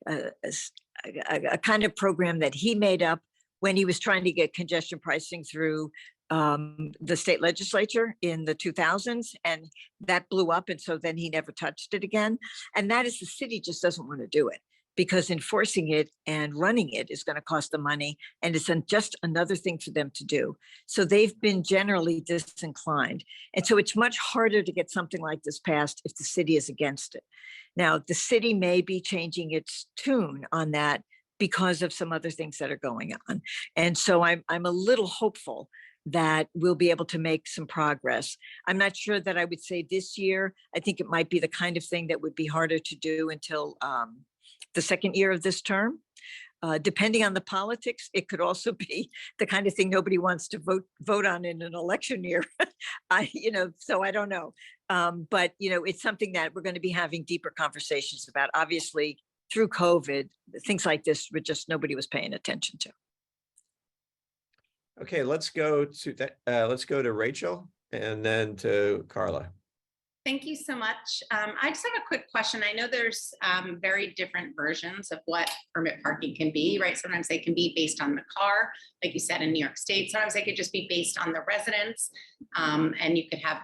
a kind of program that he made up when he was trying to get congestion pricing through the state legislature in the 2000s, and that blew up. And so then he never touched it again. And that is, the city just doesn't want to do it because enforcing it and running it is going to cost them money. And it's just another thing for them to do. So they've been generally disinclined. And so it's much harder to get something like this passed if the city is against it. Now, the city may be changing its tune on that because of some other things that are going on. And so I'm a little hopeful that we'll be able to make some progress. I'm not sure that I would say this year. I think it might be the kind of thing that would be harder to do until the second year of this term. Depending on the politics, it could also be the kind of thing nobody wants to vote on in an election year. So I don't know. But, it's something that we're going to be having deeper conversations about. Obviously, through COVID, things like this were just nobody was paying attention to. Okay, let's go to Rachel and then to Carla. Thank you so much. I just have a quick question. I know there's very different versions of what permit parking can be, right? Sometimes they can be based on the car, like you said in New York State. Sometimes they could just be based on the residents, and you could have,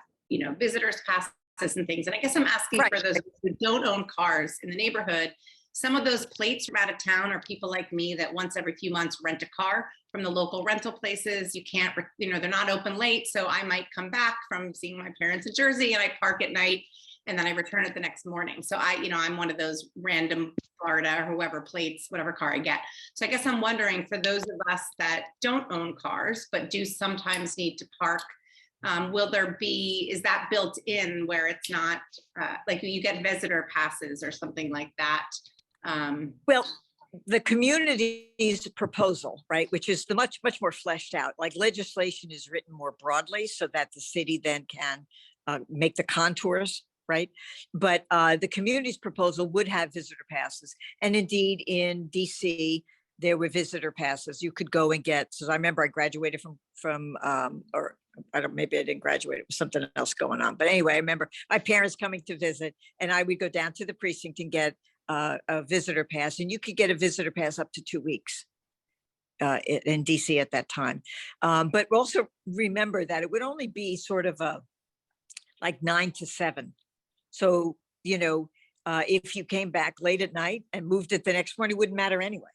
visitors passes and things. And I guess I'm asking for those who don't own cars in the neighborhood. Some of those plates from out of town are people like me that once every few months rent a car from the local rental places. You can't, they're not open late. So I might come back from seeing my parents in Jersey and I park at night and then I return it the next morning. So I'm one of those random Florida or whoever plates, whatever car I get. So I guess I'm wondering, for those of us that don't own cars, but do sometimes need to park, is that built in where it's not like you get visitor passes or something like that? Well, the community's proposal, right, which is the much more fleshed out, like legislation is written more broadly so that the city then can make the contours, right? But the community's proposal would have visitor passes. And indeed in DC, there were visitor passes. You could go and get, so I remember I graduated from or maybe I didn't graduate, it was something else going on. But anyway, I remember my parents coming to visit and I would go down to the precinct and get a visitor pass, and you could get a visitor pass up to 2 weeks in DC at that time. But also remember that it would only be sort of like 9 to 7. So, if you came back late at night and moved it the next morning, it wouldn't matter anyway.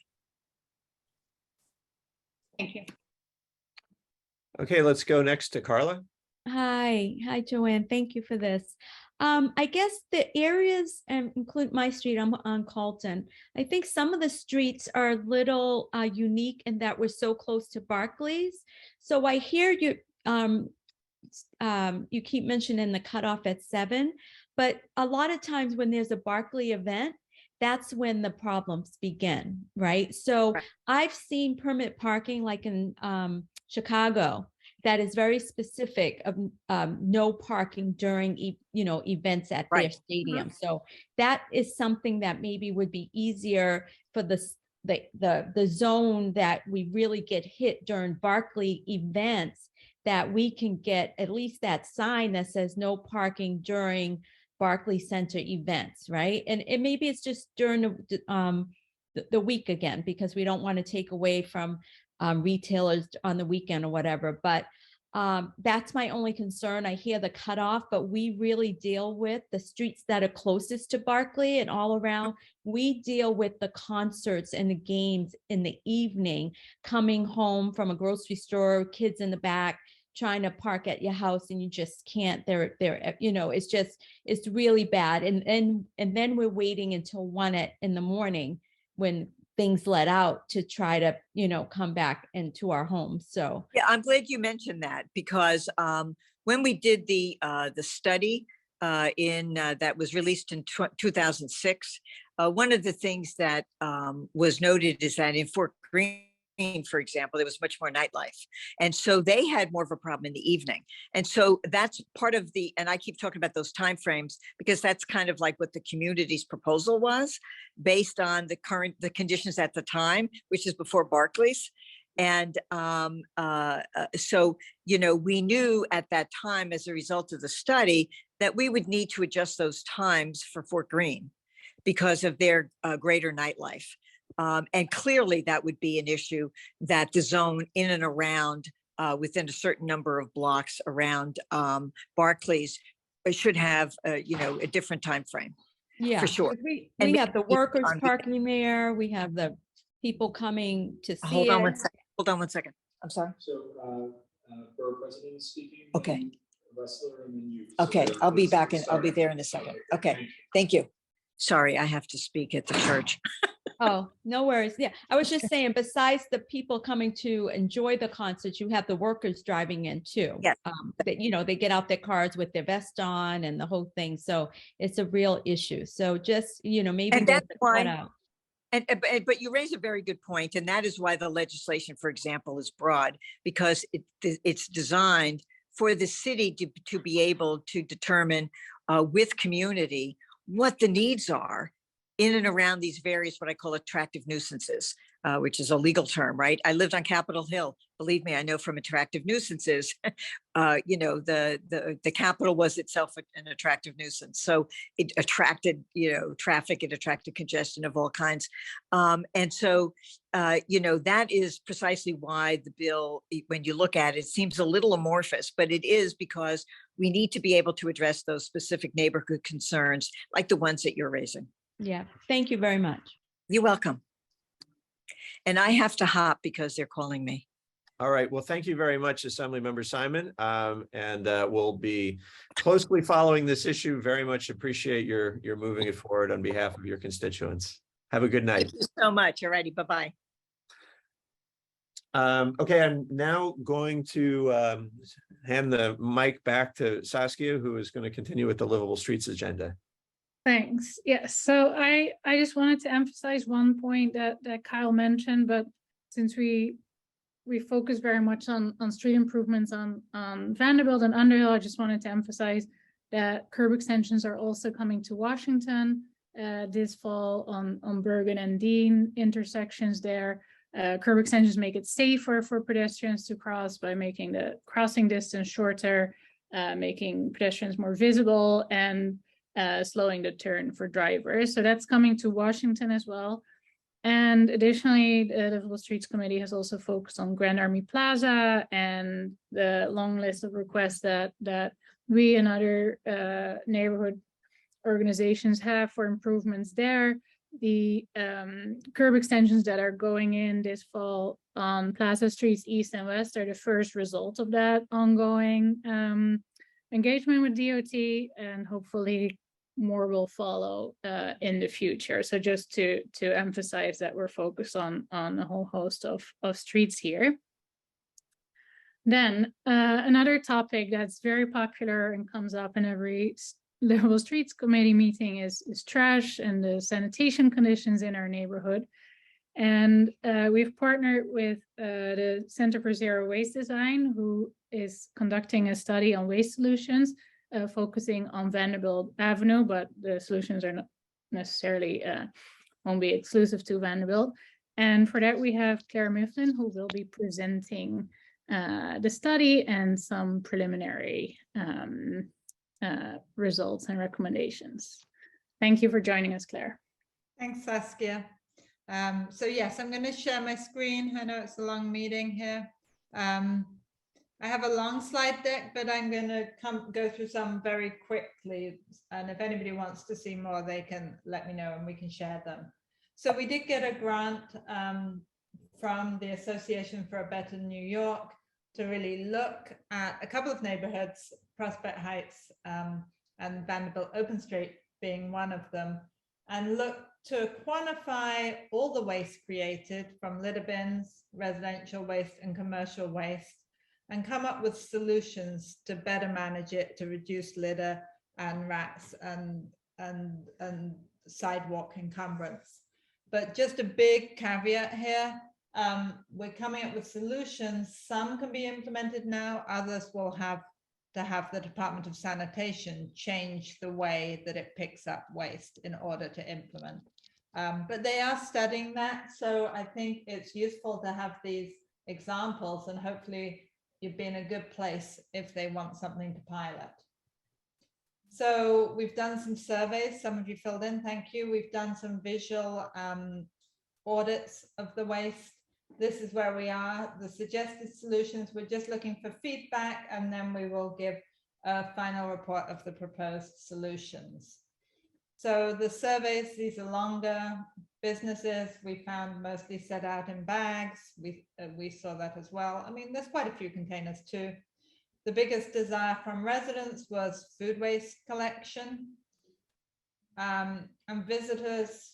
Thank you. Okay, let's go next to Carla. Hi, Joanne. Thank you for this. I guess the areas, and include my street, I'm on Carlton. I think some of the streets are a little unique in that we're so close to Barclays. So I hear you, you keep mentioning the cutoff at 7, but a lot of times when there's a Barclay event, that's when the problems begin, right? So I've seen permit parking like in Chicago, that is very specific of no parking during, events at their stadium. So that is something that maybe would be easier for the zone that we really get hit during Barclay events, that we can get at least that sign that says no parking during Barclay Center events, right? And maybe it's just during the week again, because we don't want to take away from retailers on the weekend or whatever. But that's my only concern. I hear the cutoff, but we really deal with the streets that are closest to Barclay and all around. We deal with the concerts and the games in the evening, coming home from a grocery store, kids in the back, trying to park at your house, and you just can't. It's really bad. And then we're waiting until 1 in the morning when things let out to try to, come back into our homes. So yeah, I'm glad you mentioned that, because when we did the study that was released in 2006, one of the things that was noted is that in Fort Greene, for example, there was much more nightlife. And so they had more of a problem in the evening. And so that's part of the, and I keep talking about those timeframes because that's kind of like what the community's proposal was based on the conditions at the time, which is before Barclays. And so, you know, we knew at that time as a result of the study that we would need to adjust those times for Fort Greene because of their greater nightlife. And clearly that would be an issue that the zone in and around within a certain number of blocks around Barclays should have, you know, a different time frame. Yeah, for sure. We And have the maybe workers on- parking there. We have the people coming to see Hold on it. one second. Hold on one second. I'm sorry. So, Borough President is speaking. Okay. then Wrestler, and then you. Okay, I'll be back in, I'll be Sorry. there in a second. Okay, Thank you. thank you. Sorry, I have to speak at the church. Oh, no worries. Yeah, I was just saying, besides the people coming to enjoy the concert, you have the workers driving in too. Yes. That, you know, they get out their cars with their vest on and the whole thing. So it's a real issue. So just, you know, maybe. And that's we'll put why- out. But you raise a very good point, and that is why the legislation, for example, is broad, because it's designed for the city to be able to determine with community what the needs are in and around these various, what I call attractive nuisances, which is a legal term, right? I lived on Capitol Hill. Believe me, I know from attractive nuisances, you know, the Capitol was itself an attractive nuisance. So it attracted, you know, traffic, it attracted congestion of all kinds. And so, you know, that is precisely why the bill, when you look at it, seems a little amorphous, but it is because we need to be able to address those specific neighborhood concerns like the ones that you're raising. Yeah, thank you very much. You're welcome. And I have to hop because they're calling me. All right. Well, thank you very much, Assemblymember Simon. And we'll be closely following this issue. Very much appreciate your moving it forward on behalf of your constituents. Have a good night. Thank you so much. All righty. Bye-bye. Okay, I'm now going to hand the mic back to Saskia, who is going to continue with the Livable Streets agenda. Thanks. Yes. So I just wanted to emphasize one point that Kyle mentioned, but since we focus very much on street improvements on Vanderbilt and Underhill, I just wanted to emphasize that curb extensions are also coming to Washington this fall on Bergen and Dean intersections there. Curb extensions make it safer for pedestrians to cross by making the crossing distance shorter, making pedestrians more visible, and slowing the turn for drivers. So that's coming to Washington as well. And additionally, the Livable Streets Committee has also focused on Grand Army Plaza and the long list of requests that we and other neighborhood organizations have for improvements there. The curb extensions that are going in this fall on Plaza Streets East and West are the first result of that ongoing engagement with DOT, and hopefully more will follow in the future. So just to emphasize that we're focused on a whole host of streets here. Then another topic that's very popular and comes up in every Livable Streets Committee meeting is trash and the sanitation conditions in our neighborhood. And we've partnered with the Center for Zero Waste Design, who is conducting a study on waste solutions, focusing on Vanderbilt Avenue, but the solutions are not necessarily won't be exclusive to Vanderbilt. And for that, we have Claire Mifflin, who will be presenting the study and some preliminary results and recommendations. Thank you for joining us, Claire. Thanks, Saskia. So yes, I'm going to share my screen. I know it's a long meeting here. I have a long slide deck, but I'm going to go through some very quickly. And if anybody wants to see more, they can let me know and we can share them. So we did get a grant from the Association for a Better New York to really look at a couple of neighborhoods, Prospect Heights and Vanderbilt Open Street being one of them, and look to quantify all the waste created from litter bins, residential waste and commercial waste, and come up with solutions to better manage it, to reduce litter and rats and sidewalk encumbrance. But just a big caveat here, we're coming up with solutions. Some can be implemented now, others will have to have the Department of Sanitation change the way that it picks up waste in order to implement. But they are studying that, so I think it's useful to have these examples, and hopefully you'd be in a good place if they want something to pilot. So we've done some surveys, some of you filled in, thank you. We've done some visual audits of the waste. This is where we are, the suggested solutions. We're just looking for feedback, and then we will give a final report of the proposed solutions. So the surveys, these are longer. Businesses we found mostly set out in bags. We saw that as well. I mean, there's quite a few containers too. The biggest desire from residents was food waste collection. And visitors,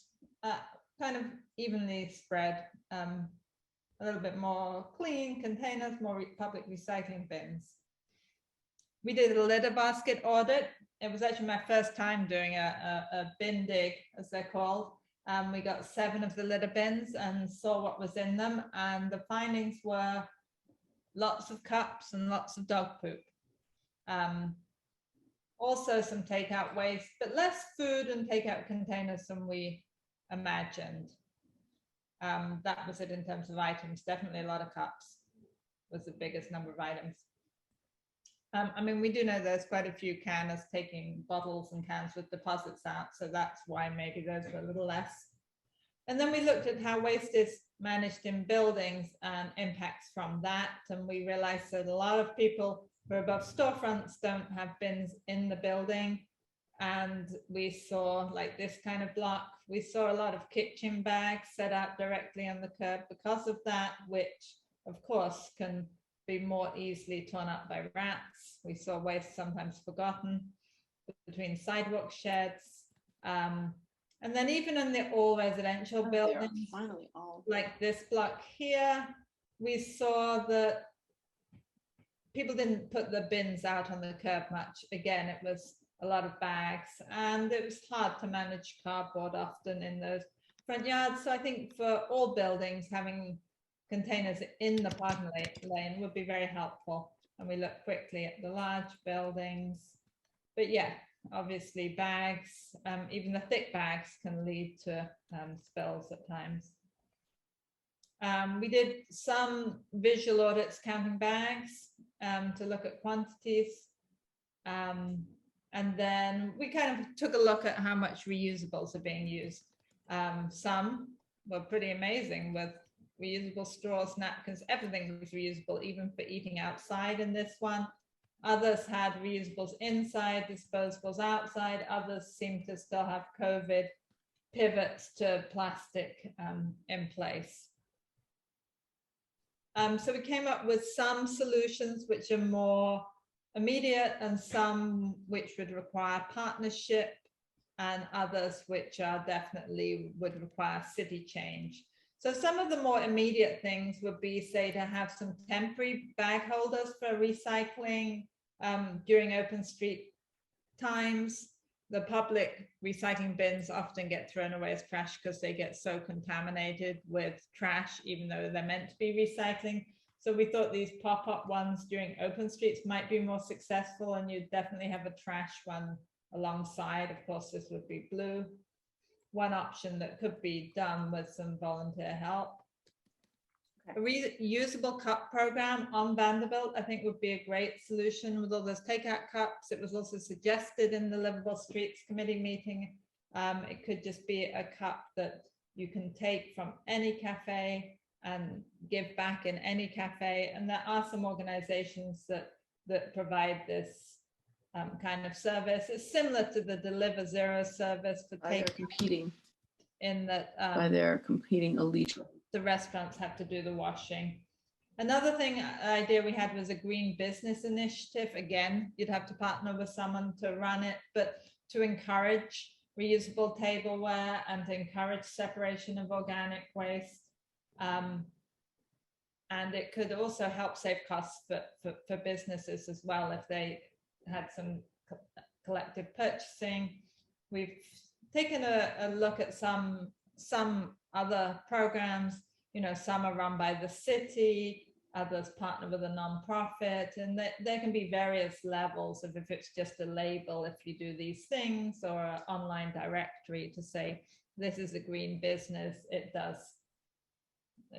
kind of evenly spread. A little bit more clean containers, more public recycling bins. We did a litter basket audit. It was actually my first time doing a bin dig, as they're called. We got 7 of the litter bins and saw what was in them. And the findings were lots of cups and lots of dog poop. Also some takeout waste, but less food and takeout containers than we imagined. That was it in terms of items. Definitely a lot of cups was the biggest number of items. I mean, we do know there's quite a few canners taking bottles and cans with deposits out, so that's why maybe those were a little less. And then we looked at how waste is managed in buildings and impacts from that, and we realized that a lot of people who are above storefronts don't have bins in the building. And we saw, like this kind of block, we saw a lot of kitchen bags set out directly on the curb because of that, which of course can be more easily torn up by rats. We saw waste sometimes forgotten between sidewalk sheds. And then even in the all residential buildings, finally all like this block here, we saw that people didn't put the bins out on the curb much. Again, it was a lot of bags, and it was hard to manage cardboard often in those front yards. So I think for all buildings, having containers in the parking lane would be very helpful. And we look quickly at the large buildings. But yeah, obviously bags, even the thick bags can lead to spills at times. We did some visual audits counting bags to look at quantities. And then we kind of took a look at how much reusables are being used. Some were pretty amazing with reusable straws, napkins, everything was reusable, even for eating outside in this one. Others had reusables inside, disposables outside. Others seem to still have COVID pivots to plastic in place. So we came up with some solutions which are more immediate and some which would require partnership, and others which are definitely would require city change. So some of the more immediate things would be, say, to have some temporary bag holders for recycling during open street times. The public recycling bins often get thrown away as trash because they get so contaminated with trash, even though they're meant to be recycling. So we thought these pop-up ones during open streets might be more successful, and you'd definitely have a trash one alongside. Of course, this would be blue. One option that could be done with some volunteer help. Okay. A reusable cup program on Vanderbilt, I think, would be a great solution with all those takeout cups. It was also suggested in the Livable Streets Committee meeting. It could just be a cup that you can take from any cafe and give back in any cafe. And there are some organizations that provide this kind of service. It's similar to the Deliver Zero service for take competing in that they're competing allegiance. The restaurants have to do the washing. Another idea we had was a green business initiative. Again, you'd have to partner with someone to run it, but to encourage reusable tableware and to encourage separation of organic waste. And it could also help save costs for businesses as well if they had some collective purchasing. We've taken a look at some other programs. some are run by the city, others partner with a nonprofit, and there can be various levels of if it's just a label, if you do these things, or an online directory to say, this is a green business, it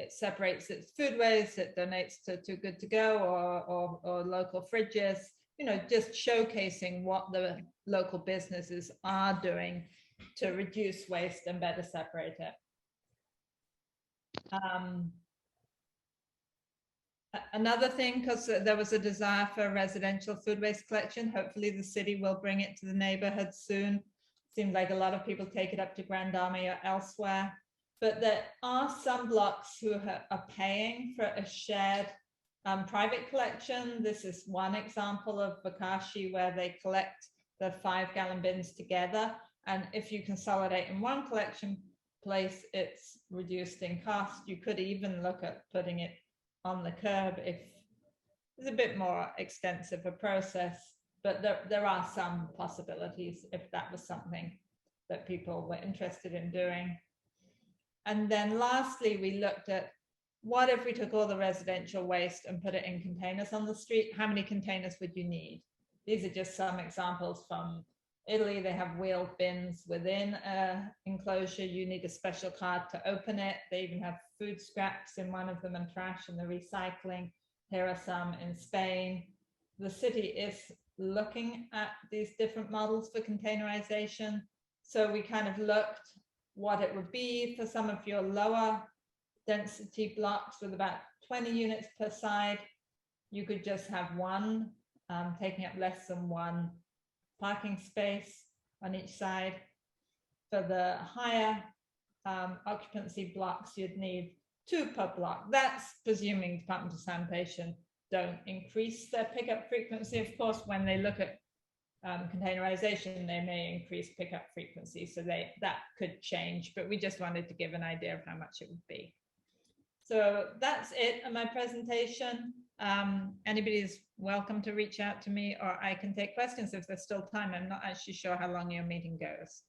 separates its food waste, it donates to Too Good To Go or local fridges, just showcasing what the local businesses are doing to reduce waste and better separate it. Another thing, because there was a desire for residential food waste collection, hopefully the city will bring it to the neighborhood soon. Seems like a lot of people take it up to Grand Army or elsewhere, but there are some blocks who are paying for a shared private collection. This is one example of Bakashi where they collect the 5-gallon bins together, and if you consolidate in one collection place, it's reduced in cost. You could even look at putting it on the curb if it's a bit more extensive a process, but there are some possibilities if that was something that people were interested in doing. And then lastly, we looked at what if we took all the residential waste and put it in containers on the street? How many containers would you need? These are just some examples from Italy. They have wheeled bins within an enclosure. You need a special card to open it. They even have food scraps in one of them and trash in the recycling. Here are some in Spain. The city is looking at these different models for containerization. So we kind of looked what it would be for some of your lower density blocks with about 20 units per side. You could just have one taking up less than one parking space on each side. For the higher occupancy blocks, you'd need 2 per block. That's presuming Department of Sanitation don't increase their pickup frequency. Of course, when they look at containerization, they may increase pickup frequency, so that could change, but we just wanted to give an idea of how much it would be. So that's it on my presentation. Anybody is welcome to reach out to me, or I can take questions if there's still time. I'm not actually sure how long your meeting goes.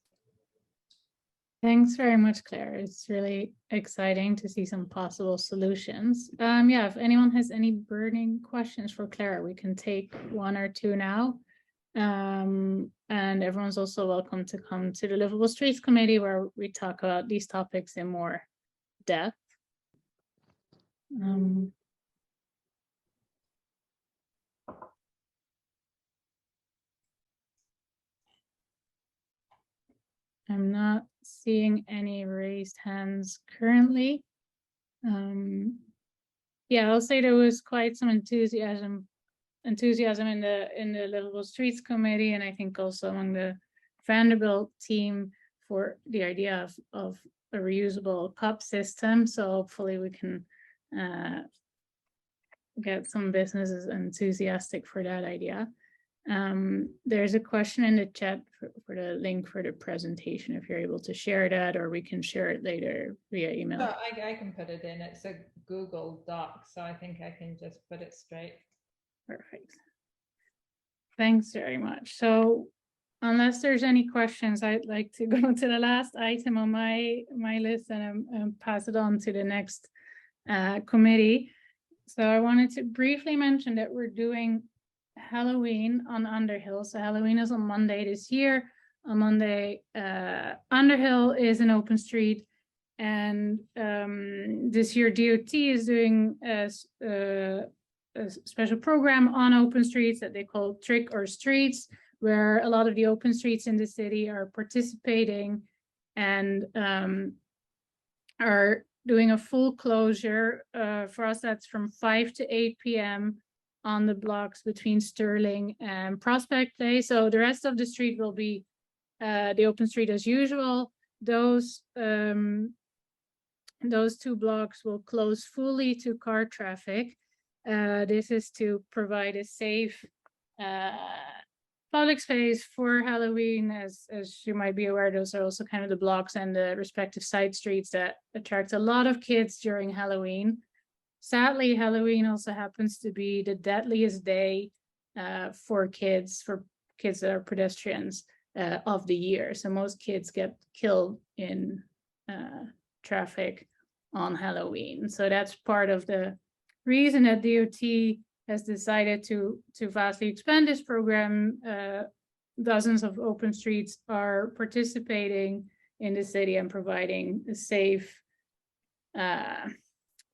Thanks very much, Claire. It's really exciting to see some possible solutions. Yeah, if anyone has any burning questions for Claire, we can take 1 or 2 now. And everyone's also welcome to come to the Livable Streets Committee, where we talk about these topics in more depth. I'm not seeing any raised hands currently. Yeah, I'll say there was quite some enthusiasm in the Livable Streets Committee, and I think also among the Vanderbilt team for the idea of a reusable cup system. So hopefully we can get some businesses enthusiastic for that idea. There's a question in the chat for the link for the presentation, if you're able to share that, or we can share it later via email. So I can put it in. It's a Google Doc, so I think I can just put it straight. Perfect. Thanks very much. So unless there's any questions, I'd like to go to the last item on my list and pass it on to the next committee. So I wanted to briefly mention that we're doing Halloween on Underhill. So Halloween is on Monday this year. On Monday, Underhill is an open street, and this year DOT is doing a special program on open streets that they call Trick or Streets, where a lot of the open streets in the city are participating and are doing a full closure. For us, that's from 5 to 8 p.m. on the blocks between Sterling and Prospect Place. So the rest of the street will be the open street as usual. Those 2 blocks will close fully to car traffic. This is to provide a safe public space for Halloween. As you might be aware, those are also kind of the blocks and the respective side streets that attract a lot of kids during Halloween. Sadly, Halloween also happens to be the deadliest day for kids that are pedestrians of the year. So most kids get killed in traffic on Halloween. So that's part of the reason that DOT has decided to vastly expand this program. Dozens of open streets are participating in the city and providing safe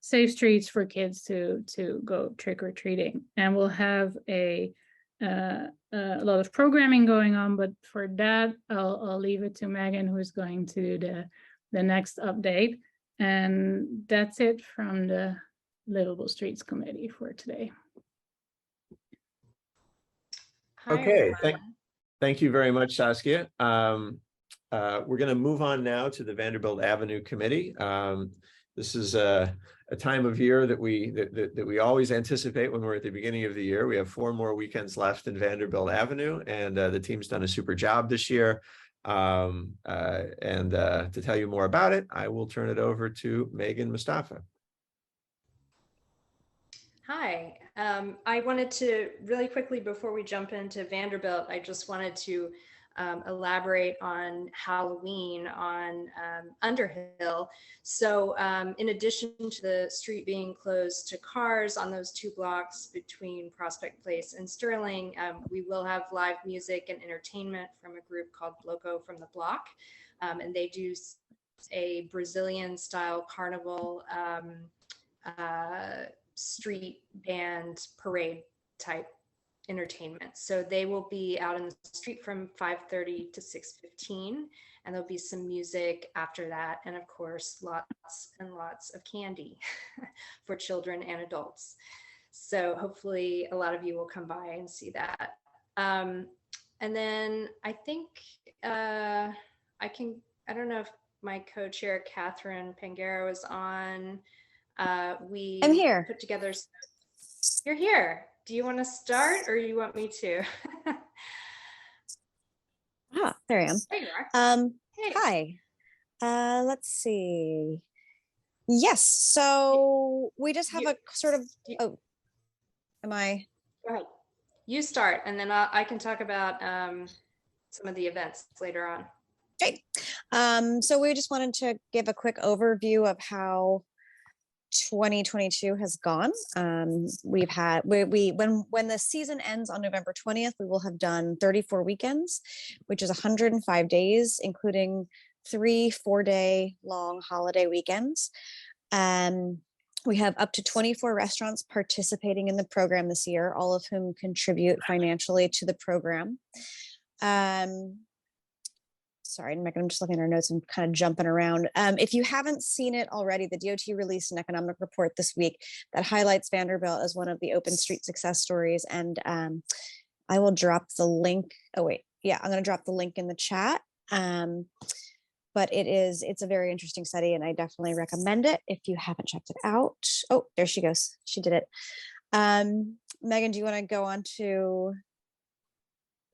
streets for kids to go trick-or-treating. And we'll have a lot of programming going on, but for that I'll leave it to Megan, who's going to do the next update. And that's it from the Livable Streets Committee for today. Okay, thank you very much, Saskia. We're going to move on now to the Vanderbilt Avenue Committee. This is a time of year that we always anticipate when we're at the beginning of the year. We have 4 more weekends left in Vanderbilt Avenue, and the team's done a super job this year. To tell you more about it, I will turn it over to Megan Mustafa. Hi, I wanted to really quickly, before we jump into Vanderbilt, I just wanted to elaborate on Halloween on Underhill. So in addition to the street being closed to cars on those 2 blocks between Prospect Place and Sterling, we will have live music and entertainment from a group called Loco from the Block. And they do a Brazilian style carnival street band parade type entertainment. So they will be out in the street from 5:30 to 6:15, and there'll be some music after that, and of course lots and lots of candy for children and adults. So hopefully a lot of you will come by and see that. And then I think I don't know if my co-chair Catherine Pangaro is on. I'm here. Put together. You're here. Do you want to start, or you want me to? There I am. There you are. Hey. Hi. Let's see. Yes. So we just have a sort of. Oh, am I? Go ahead. You start, and then I can talk about some of the events later on. Okay. So we just wanted to give a quick overview of how 2022 has gone. We've had when the season ends on November 20th, we will have done 34 weekends, which is 105 days, including 3 4-day long holiday weekends. We have up to 24 restaurants participating in the program this year, all of whom contribute financially to the program. Sorry, Megan, I'm just looking at our notes and kind of jumping around. If you haven't seen it already, the DOT released an economic report this week that highlights Vanderbilt as one of the open street success stories. And I will drop the link. Oh, wait. Yeah, I'm going to drop the link in the chat. But it's a very interesting study, and I definitely recommend it if you haven't checked it out. Oh, there she goes. She did it. Megan, do you want to go on to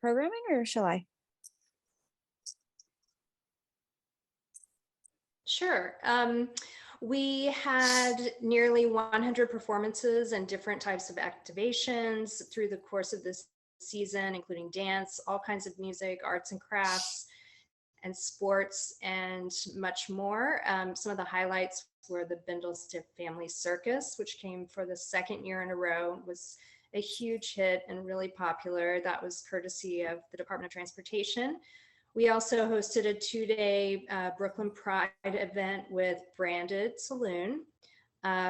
programming, or shall I? Sure. We had nearly 100 performances and different types of activations through the course of this season, including dance, all kinds of music, arts and crafts, and sports, and much more. Some of the highlights were the Bindlestiff Family Circus, which came for the 2nd year in a row, was a huge hit and really popular. That was courtesy of the Department of Transportation. We also hosted a 2-day Brooklyn Pride event with Branded Saloon.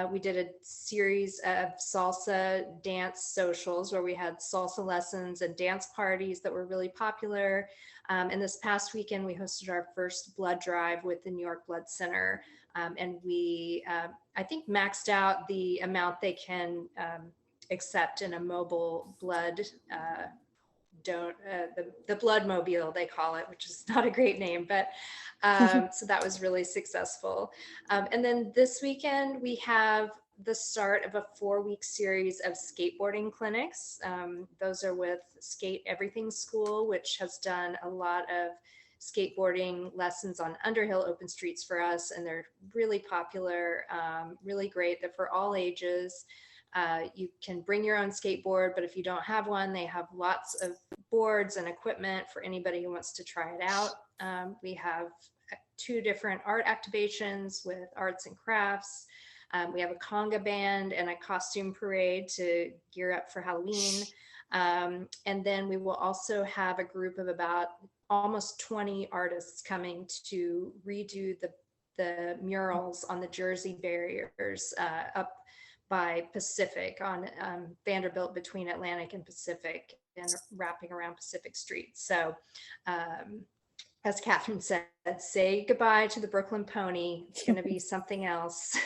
We did a series of salsa dance socials where we had salsa lessons and dance parties that were really popular. And this past weekend, we hosted our first blood drive with the New York Blood Center. And we, I think, maxed out the amount they can accept in a mobile blood the blood mobile, they call it, which is not a great name, but so that was really successful. And then this weekend we have the start of a 4-week series of skateboarding clinics. Those are with Skate Everything School, which has done a lot of skateboarding lessons on Underhill open streets for us, and they're really popular, really great. They're for all ages. You can bring your own skateboard, but if you don't have one, they have lots of boards and equipment for anybody who wants to try it out. We have 2 different art activations with arts and crafts. We have a conga band and a costume parade to gear up for Halloween. And then we will also have a group of about almost 20 artists coming to redo the murals on the Jersey barriers up by Pacific on Vanderbilt between Atlantic and Pacific and wrapping around Pacific Street. So as Catherine said, say goodbye to the Brooklyn Pony. It's going to be something else.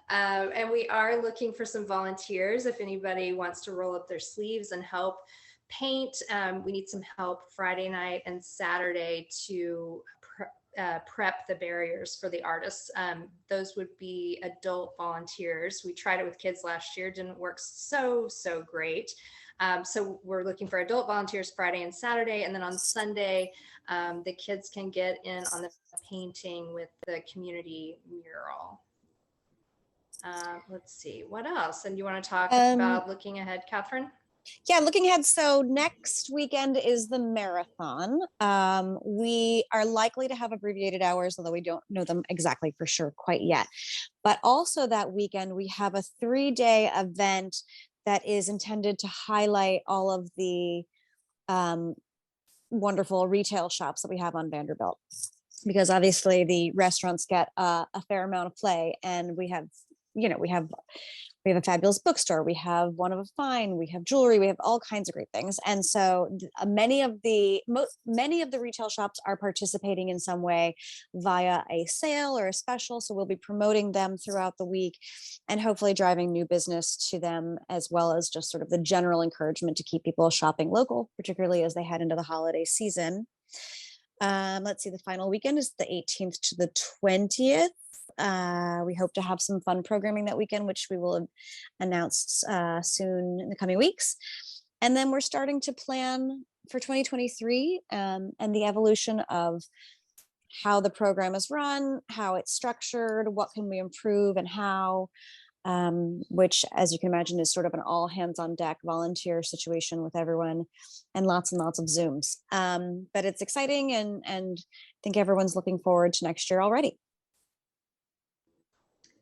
And we are looking for some volunteers. If anybody wants to roll up their sleeves and help paint, we need some help Friday night and Saturday to prep the barriers for the artists. Those would be adult volunteers. We tried it with kids last year, didn't work so great. So we're looking for adult volunteers Friday and Saturday, and then on Sunday, the kids can get in on the painting with the community mural. Let's see, what else? And you want to talk about looking ahead, Catherine? Yeah, looking ahead. So next weekend is the marathon. We are likely to have abbreviated hours, although we don't know them exactly for sure quite yet. But also that weekend, we have a 3-day event that is intended to highlight all of the wonderful retail shops that we have on Vanderbilt. Because obviously the restaurants get a fair amount of play, and we have a fabulous bookstore, we have one of a kind, we have jewelry, we have all kinds of great things. And so many of the retail shops are participating in some way via a sale or a special. So we'll be promoting them throughout the week and hopefully driving new business to them, as well as just sort of the general encouragement to keep people shopping local, particularly as they head into the holiday season. Let's see, the final weekend is the 18th to the 20th. We hope to have some fun programming that weekend, which we will announce soon in the coming weeks. And then we're starting to plan for 2023 and the evolution of how the program is run, how it's structured, what can we improve and how, which, as you can imagine, is sort of an all hands on deck volunteer situation with everyone and lots of Zooms. But it's exciting, and I think everyone's looking forward to next year already.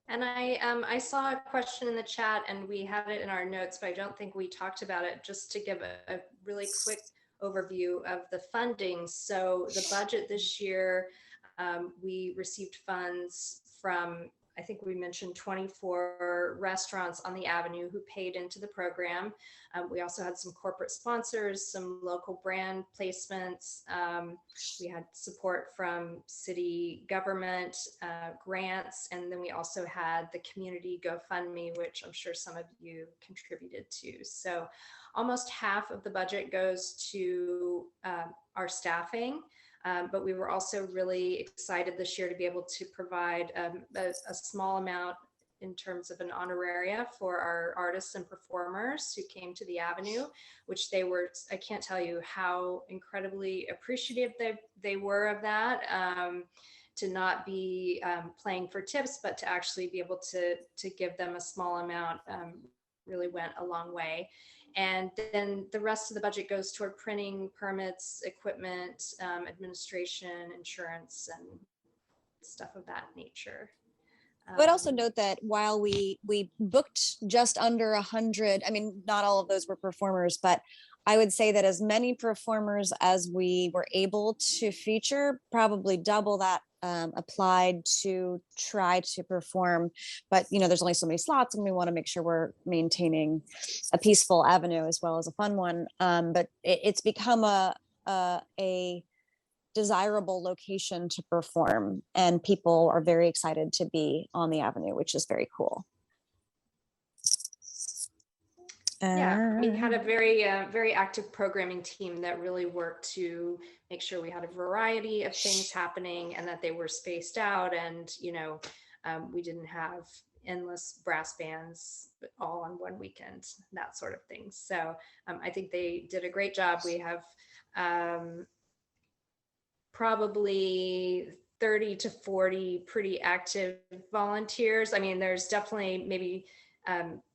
And I saw a question in the chat, and we had it in our notes, but I don't think we talked about it. Just to give a really quick overview of the funding. So the budget this year, we received funds from, I think we mentioned 24 restaurants on the Avenue who paid into the program. We also had some corporate sponsors, some local brand placements. We had support from city government, grants, and then we also had the community GoFundMe, which I'm sure some of you contributed to. So almost half of the budget goes to our staffing. But we were also really excited this year to be able to provide a small amount in terms of an honoraria for our artists and performers who came to the Avenue, which they were, I can't tell you how incredibly appreciative they were of that, to not be playing for tips, but to actually be able to give them a small amount really went a long way. And then the rest of the budget goes toward printing, permits, equipment, administration, insurance, and stuff of that nature. I would also note that while we booked just under 100, I mean, not all of those were performers, but I would say that as many performers as we were able to feature, probably double that applied to try to perform. But, there's only so many slots, and we want to make sure we're maintaining a peaceful avenue as well as a fun one. But it's become a desirable location to perform, and people are very excited to be on the Avenue, which is very cool. Yeah, we had a very active programming team that really worked to make sure we had a variety of things happening and that they were spaced out, and we didn't have endless brass bands all on one weekend, that sort of thing. So I think they did a great job. We have probably 30 to 40 pretty active volunteers. I mean, there's definitely maybe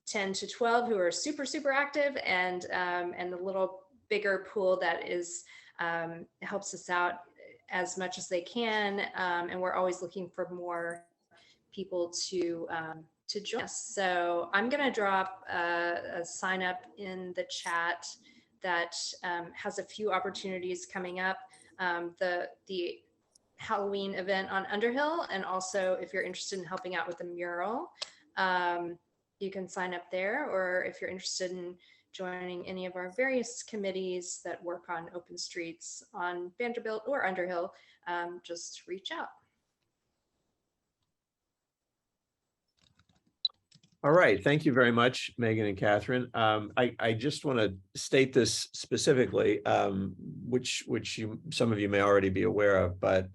10 to 12 who are super active, and the little bigger pool that is helps us out as much as they can. And we're always looking for more people to join us. So I'm going to drop a sign up in the chat that has a few opportunities coming up. The Halloween event on Underhill, and also if you're interested in helping out with the mural, you can sign up there, or if you're interested in joining any of our various committees that work on open streets on Vanderbilt or Underhill, just reach out. All right, thank you very much, Megan and Catherine. I just want to state this specifically, which some of you may already be aware of, but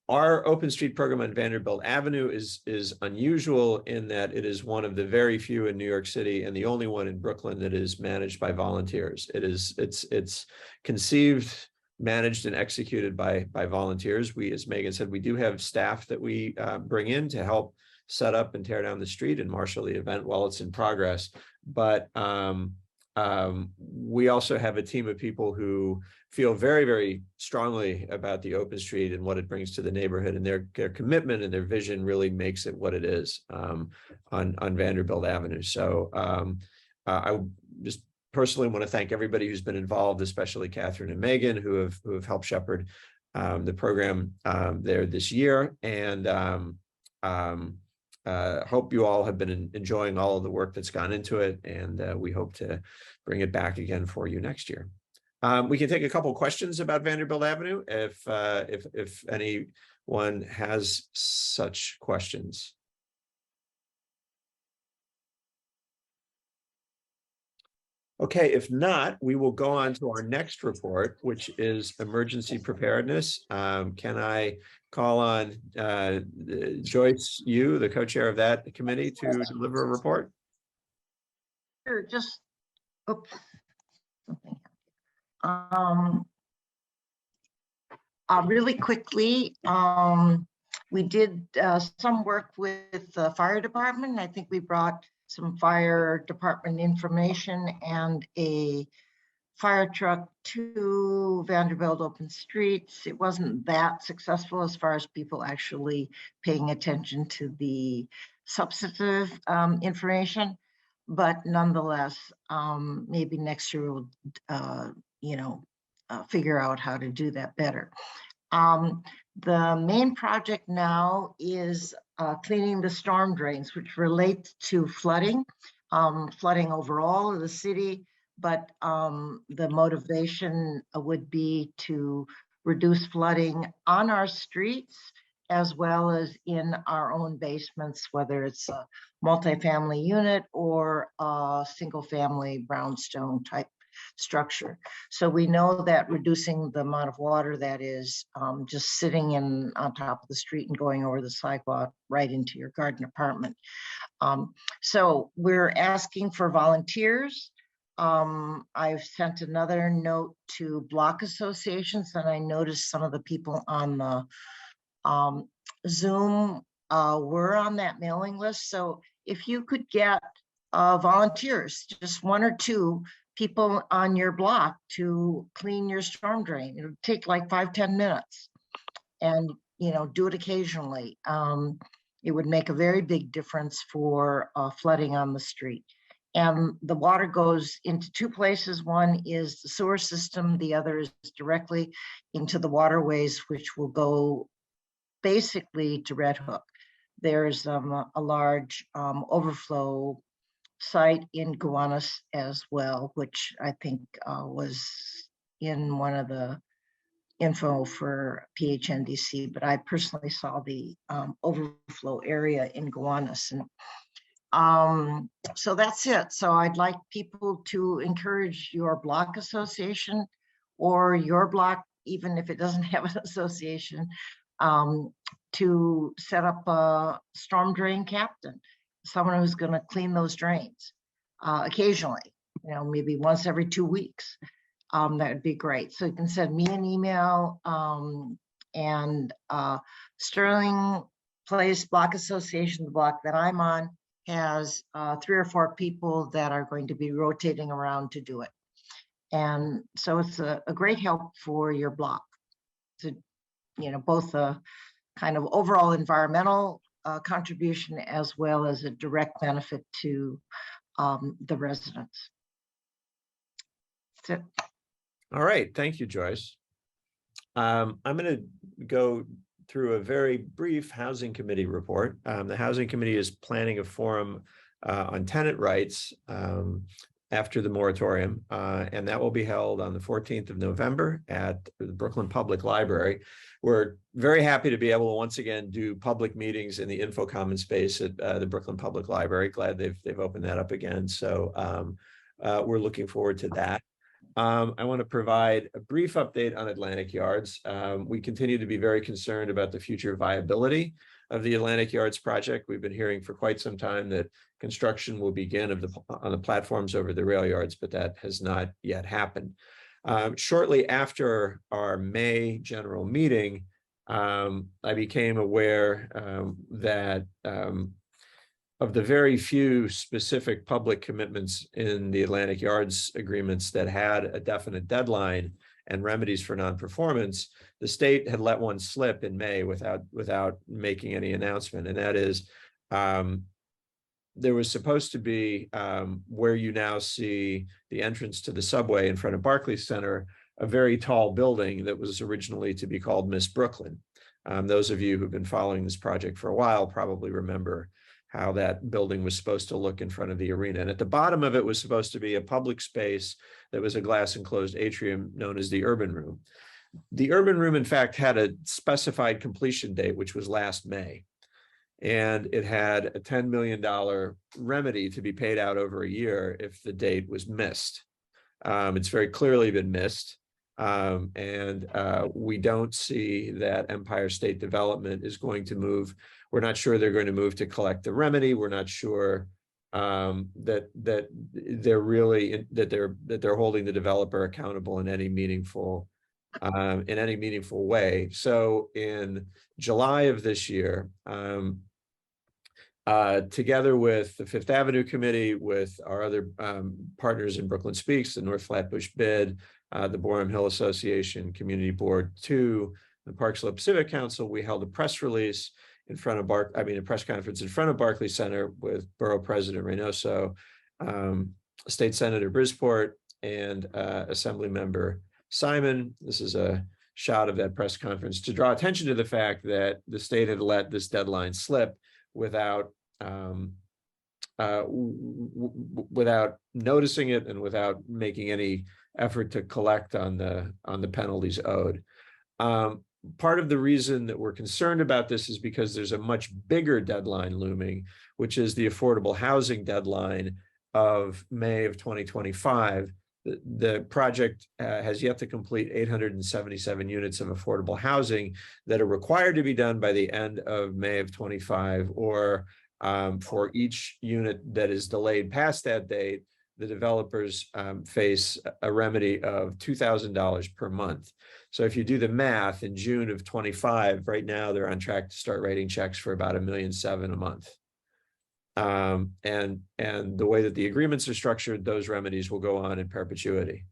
our open street program on Vanderbilt Avenue is unusual in that it is one of the very few in New York City and the only one in Brooklyn that is managed by volunteers. It's conceived, managed, and executed by volunteers. We, as Megan said, we do have staff that we bring in to help set up and tear down the street and marshal the event while it's in progress. But we also have a team of people who feel very, very strongly about the open street and what it brings to the neighborhood, and their commitment and their vision really makes it what it is on Vanderbilt Avenue. So I just personally want to thank everybody who's been involved, especially Catherine and Megan, who have helped shepherd the program there this year. And hope you all have been enjoying all of the work that's gone into it, and we hope to bring it back again for you next year. We can take a couple questions about Vanderbilt Avenue if anyone has such questions. Okay, if not, we will go on to our next report, which is emergency preparedness. Can I call on Joyce, you, the co-chair of that committee, to deliver a report? Sure, just, oops, something. Really quickly, we did some work with the fire department. I think we brought some fire department information and a fire truck to Vanderbilt Open Streets. It wasn't that successful as far as people actually paying attention to the substantive information, but nonetheless, maybe next year we'll, figure out how to do that better. The main project now is cleaning the storm drains, which relates to flooding, flooding overall of the city, but the motivation would be to reduce flooding on our streets as well as in our own basements, whether it's a multifamily unit or a single family brownstone type structure. So we know that reducing the amount of water that is just sitting on top of the street and going over the sidewalk right into your garden apartment. So we're asking for volunteers. I've sent another note to block associations, and I noticed some of the people on the Zoom were on that mailing list. So if you could get volunteers, just one or two people on your block to clean your storm drain. It'll take like 5-10 minutes, and do it occasionally. It would make a very big difference for flooding on the street. And the water goes into two places. One is the sewer system, the other is directly into the waterways, which will go basically to Red Hook. There's a large overflow site in Gowanus as well, which I think was in one of the info for PHNDC, but I personally saw the overflow area in Gowanus. And so that's it. So I'd like people to encourage your block association or your block, even if it doesn't have an association, to set up a storm drain captain, someone who's going to clean those drains occasionally, maybe once every 2 weeks. That would be great. So you can send me an email, and Sterling Place Block Association, the block that I'm on, has 3 or 4 people that are going to be rotating around to do it. And so it's a great help for your block. a, both a kind of overall environmental contribution as well as a direct benefit to the residents. So, all right, thank you, Joyce. I'm going to go through a very brief Housing Committee report. The Housing Committee is planning a forum on tenant rights after the moratorium, and that will be held on the 14th of November at the Brooklyn Public Library. We're very happy to be able to once again do public meetings in the info common space at the Brooklyn Public Library. Glad they've opened that up again. So we're looking forward to that. I want to provide a brief update on Atlantic Yards. We continue to be very concerned about the future viability of the Atlantic Yards project. We've been hearing for quite some time that construction will begin on the platforms over the rail yards, but that has not yet happened. Shortly after our May general meeting, I became aware that of the very few specific public commitments in the Atlantic Yards agreements that had a definite deadline and remedies for non-performance, the state had let one slip in May without making any announcement. And that is, there was supposed to be, where you now see the entrance to the subway in front of Barclays Center, a very tall building that was originally to be called Miss Brooklyn. Those of you who've been following this project for a while probably remember how that building was supposed to look in front of the arena. And at the bottom of it was supposed to be a public space that was a glass enclosed atrium known as the Urban Room. The Urban Room, in fact, had a specified completion date, which was last May. And it had a $10 million remedy to be paid out over a year if the date was missed. It's very clearly been missed. And we don't see that Empire State Development is going to move. We're not sure they're going to move to collect the remedy. We're not sure that they're really that they're holding the developer accountable in any meaningful way. So in July of this year, together with the Fifth Avenue Committee, with our other partners in Brooklyn Speaks, the North Flatbush Bid, the Borum Hill Association, Community Board 2, the Park Slope Civic Council, we held a press release in front of a press conference in front of Barclays Center with Borough President Reynoso, State Senator Brisport, and Assembly Member Simon. This is a shot of that press conference to draw attention to the fact that the state had let this deadline slip without noticing it and without making any effort to collect on the penalties owed. Part of the reason that we're concerned about this is because there's a much bigger deadline looming, which is the affordable housing deadline of May of 2025. The project has yet to complete 877 units of affordable housing that are required to be done by the end of May of 25, or for each unit that is delayed past that date, the developers face a remedy of $2,000 per month. So if you do the math, in June of 25, right now they're on track to start writing checks for about $1.7 million a month. And the way that the agreements are structured, those remedies will go on in perpetuity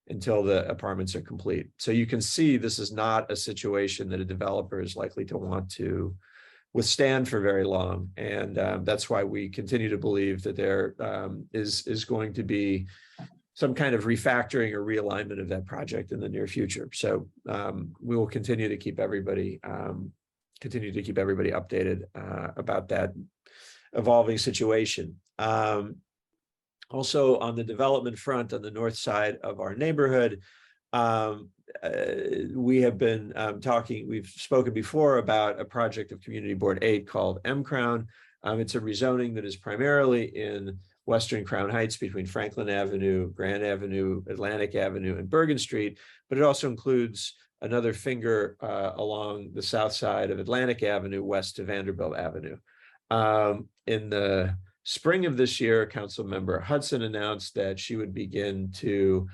until the apartments are complete. So you can see this is not a situation that a developer is likely to want to withstand for very long. And that's why we continue to believe that there is going to be some kind of refactoring or realignment of that project in the near future. So we will continue to keep everybody updated about that evolving situation. Also on the development front on the north side of our neighborhood, we have been we've spoken before about a project of Community Board 8 called M Crown. It's a rezoning that is primarily in Western Crown Heights between Franklin Avenue, Grand Avenue, Atlantic Avenue, and Bergen Street, but it also includes another finger along the south side of Atlantic Avenue, west to Vanderbilt Avenue. In the spring of this year, Councilmember Hudson announced that she would begin to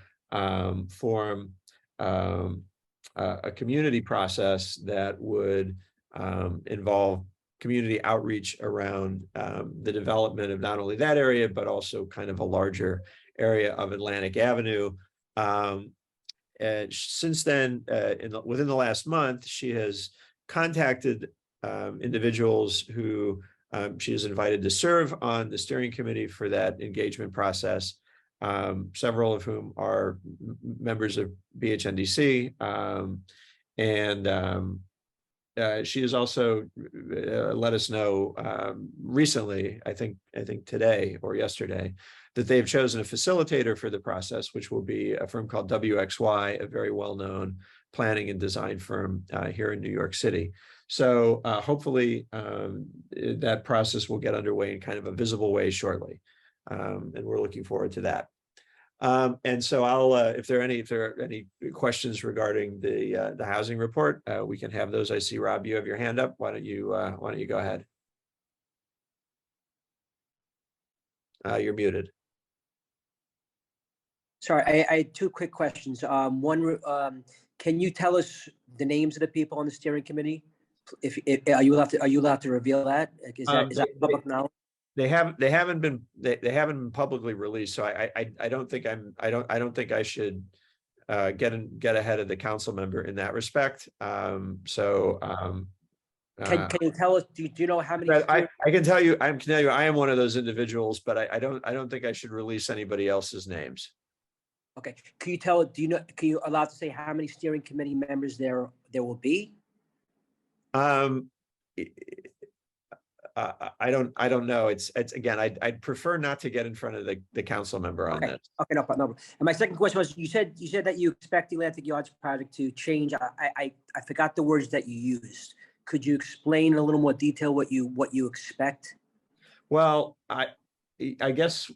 form a community process that would involve community outreach around the development of not only that area, but also kind of a larger area of Atlantic Avenue. since then, within the last month, she has contacted individuals who she is invited to serve on the steering committee for that engagement process, several of whom are members of PHNDC. She has also let us know recently, I think today or yesterday, that they've chosen a facilitator for the process, which will be a firm called WXY, a very well-known planning and design firm here in New York City. So hopefully that process will get underway in kind of a visible way shortly. And we're looking forward to that. And so I'll, if there are any questions regarding the housing report, we can have those. I see, Rob, you have your hand up. Why don't you go ahead? You're muted. Sorry, I had two quick questions. One, can you tell us the names of the people on the steering committee? If are you allowed to reveal that? Is that public knowledge? They haven't been publicly released, so I don't think I should get ahead of the council member in that respect. Can you tell us? Do you know how many? I can tell you. I am one of those individuals, but I don't think I should release anybody else's names. Okay. Can you tell? Do you know? Can you allow to say how many steering committee members there will be? I don't know. It's again, I'd prefer not to get in front of the council member on this. Okay, no problem. And my second question was, you said that you expect the Atlantic Yards project to change. I forgot the words that you used. Could you explain in a little more detail what you expect? Well, I guess,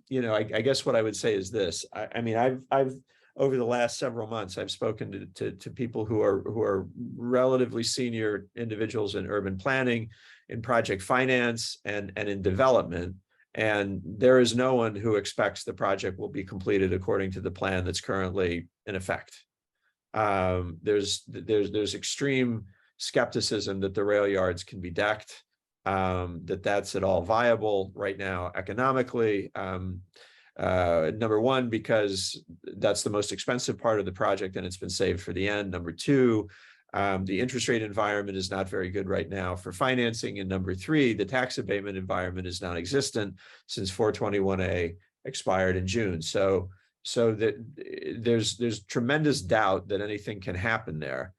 I guess what I would say is this. I mean, I've over the last several months, I've spoken to people who are relatively senior individuals in urban planning, in project finance, and in development. And there is no one who expects the project will be completed according to the plan that's currently in effect. There's extreme skepticism that the rail yards can be decked, that's at all viable right now economically. Number one, because that's the most expensive part of the project and it's been saved for the end. Number two, the interest rate environment is not very good right now for financing. And number three, the tax abatement environment is non-existent since 421A expired in June. So that there's tremendous doubt that anything can happen there.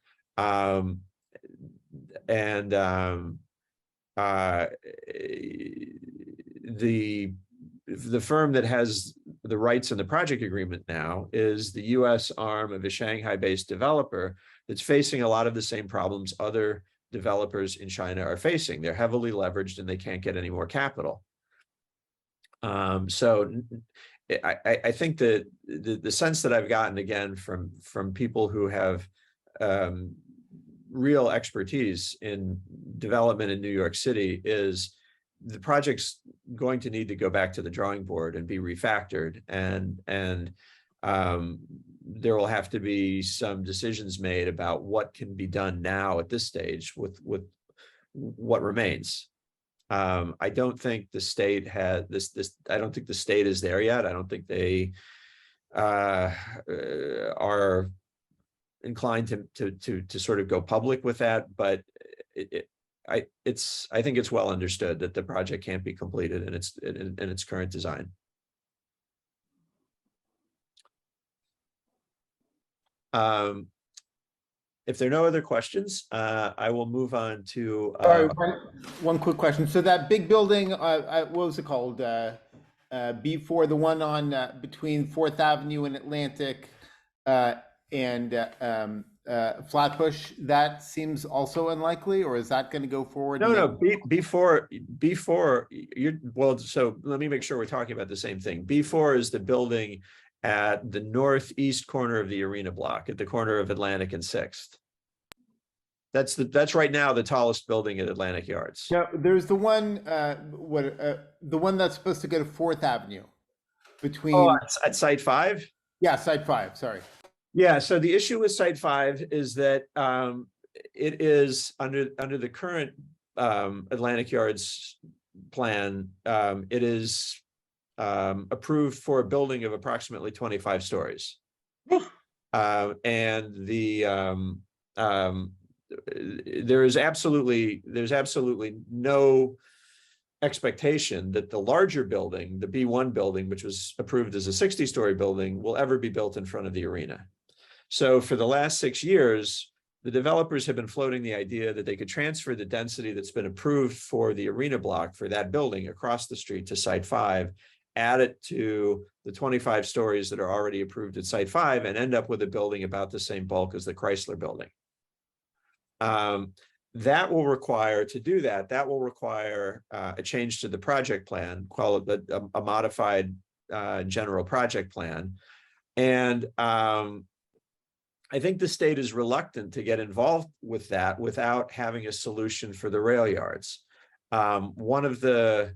The firm that has the rights in the project agreement now is the US arm of a Shanghai-based developer that's facing a lot of the same problems other developers in China are facing. They're heavily leveraged and they can't get any more capital. So I think that the sense that I've gotten, again, from people who have real expertise in development in New York City is the project's going to need to go back to the drawing board and be refactored, and there will have to be some decisions made about what can be done now at this stage with what remains. I don't think the state had this. I don't think the state is there yet. I don't think they are inclined to sort of go public with that, but I think it's well understood that the project can't be completed in its current design. If there are no other questions, I will move on to. One quick question. So that big building, what was it called? B4, the one on between 4th Avenue and Atlantic and Flatbush, that seems also unlikely, or is that going to go forward? No, B4, well, so let me make sure we're talking about the same thing. B4 is the building at the northeast corner of the Arena block, at the corner of Atlantic and 6th. That's right now the tallest building at Atlantic Yards. No, there's the one, the one that's supposed to go to 4th Avenue between. At Site 5? Yeah, Site 5. Sorry. Yeah. So the issue with Site 5 is that it is under the current Atlantic Yards plan. It is approved for a building of approximately 25 stories. And there's absolutely no expectation that the larger building, the B1 building, which was approved as a 60-story building, will ever be built in front of the arena. So for the last 6 years, the developers have been floating the idea that they could transfer the density that's been approved for the arena block for that building across the street to Site 5, add it to the 25 stories that are already approved at Site 5, and end up with a building about the same bulk as the Chrysler building. That will require, to do that, that will require a change to the project plan, call it a modified general project plan. And I think the state is reluctant to get involved with that without having a solution for the rail yards. One of the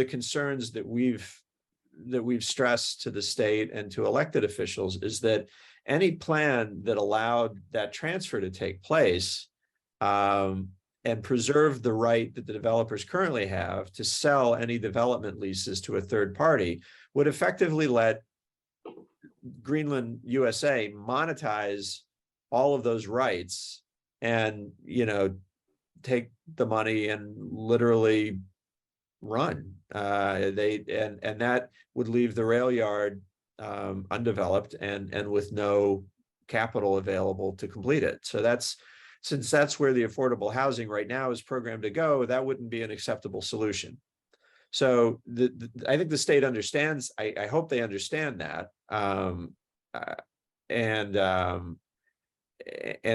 concerns that we've stressed to the state and to elected officials is that any plan that allowed that transfer to take place and preserve the right that the developers currently have to sell any development leases to a third party would effectively let Greenland USA monetize all of those rights and, take the money and literally run. And that would leave the rail yard undeveloped and with no capital available to complete it. So since that's where the affordable housing right now is programmed to go, that wouldn't be an acceptable solution. So I think the state understands. I hope they understand that, and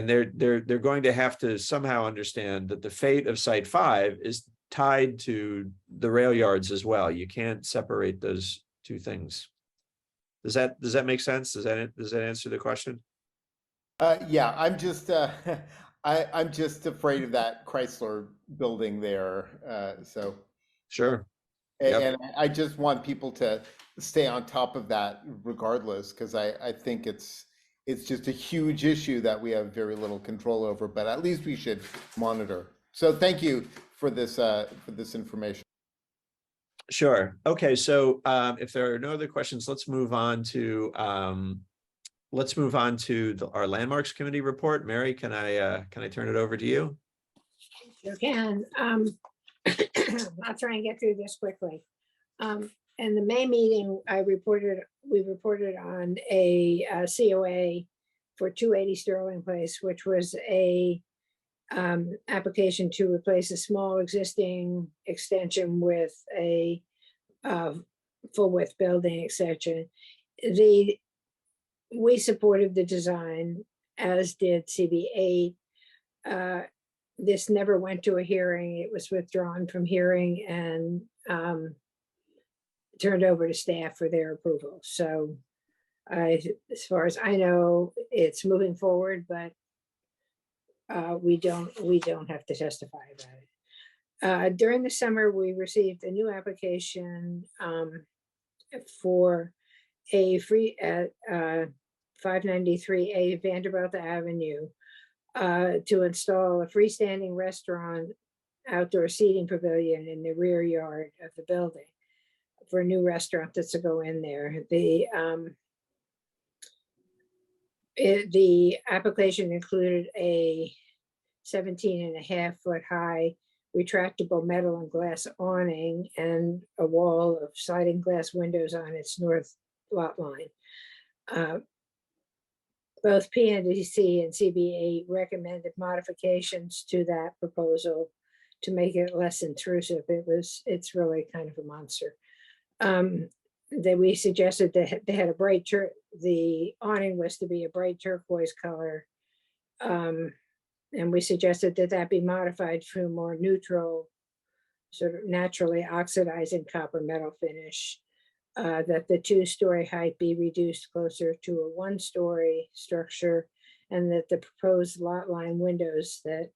they're going to have to somehow understand that the fate of Site 5 is tied to the rail yards as well. You can't separate those two things. Does that make sense? Does that answer the question? Yeah, I'm just I'm just afraid of that Chrysler building there. So sure. And I just want people to stay on top of that regardless, because I think it's just a huge issue that we have very little control over, but at least we should monitor. So thank you for this information. Sure. Okay. So if there are no other questions, let's move on to our landmarks committee report. Mary, can I turn it over to you? Sure can. I'll try and get through this quickly. In the May meeting, we reported on a COA for 280 Sterling Place, which was a application to replace a small existing extension with a full width building extension. We supported the design, as did CB8. This never went to a hearing. It was withdrawn from hearing and turned over to staff for their approval. So as far as I know, it's moving forward, but we don't have to testify about it. During the summer, we received a new application for a free at 593A Vanderbilt Avenue to install a freestanding restaurant outdoor seating pavilion in the rear yard of the building for a new restaurant that's to go in there. The application included a 17.5 foot high retractable metal and glass awning and a wall of sliding glass windows on its north lot line. Both PHNDC and CB8 recommended modifications to that proposal to make it less intrusive. It's really kind of a monster. That we suggested that they had a bright the awning was to be a bright turquoise color. And we suggested that be modified to a more neutral, sort of naturally oxidizing copper metal finish. That the 2-story height be reduced closer to a 1-story structure, and that the proposed lot line windows that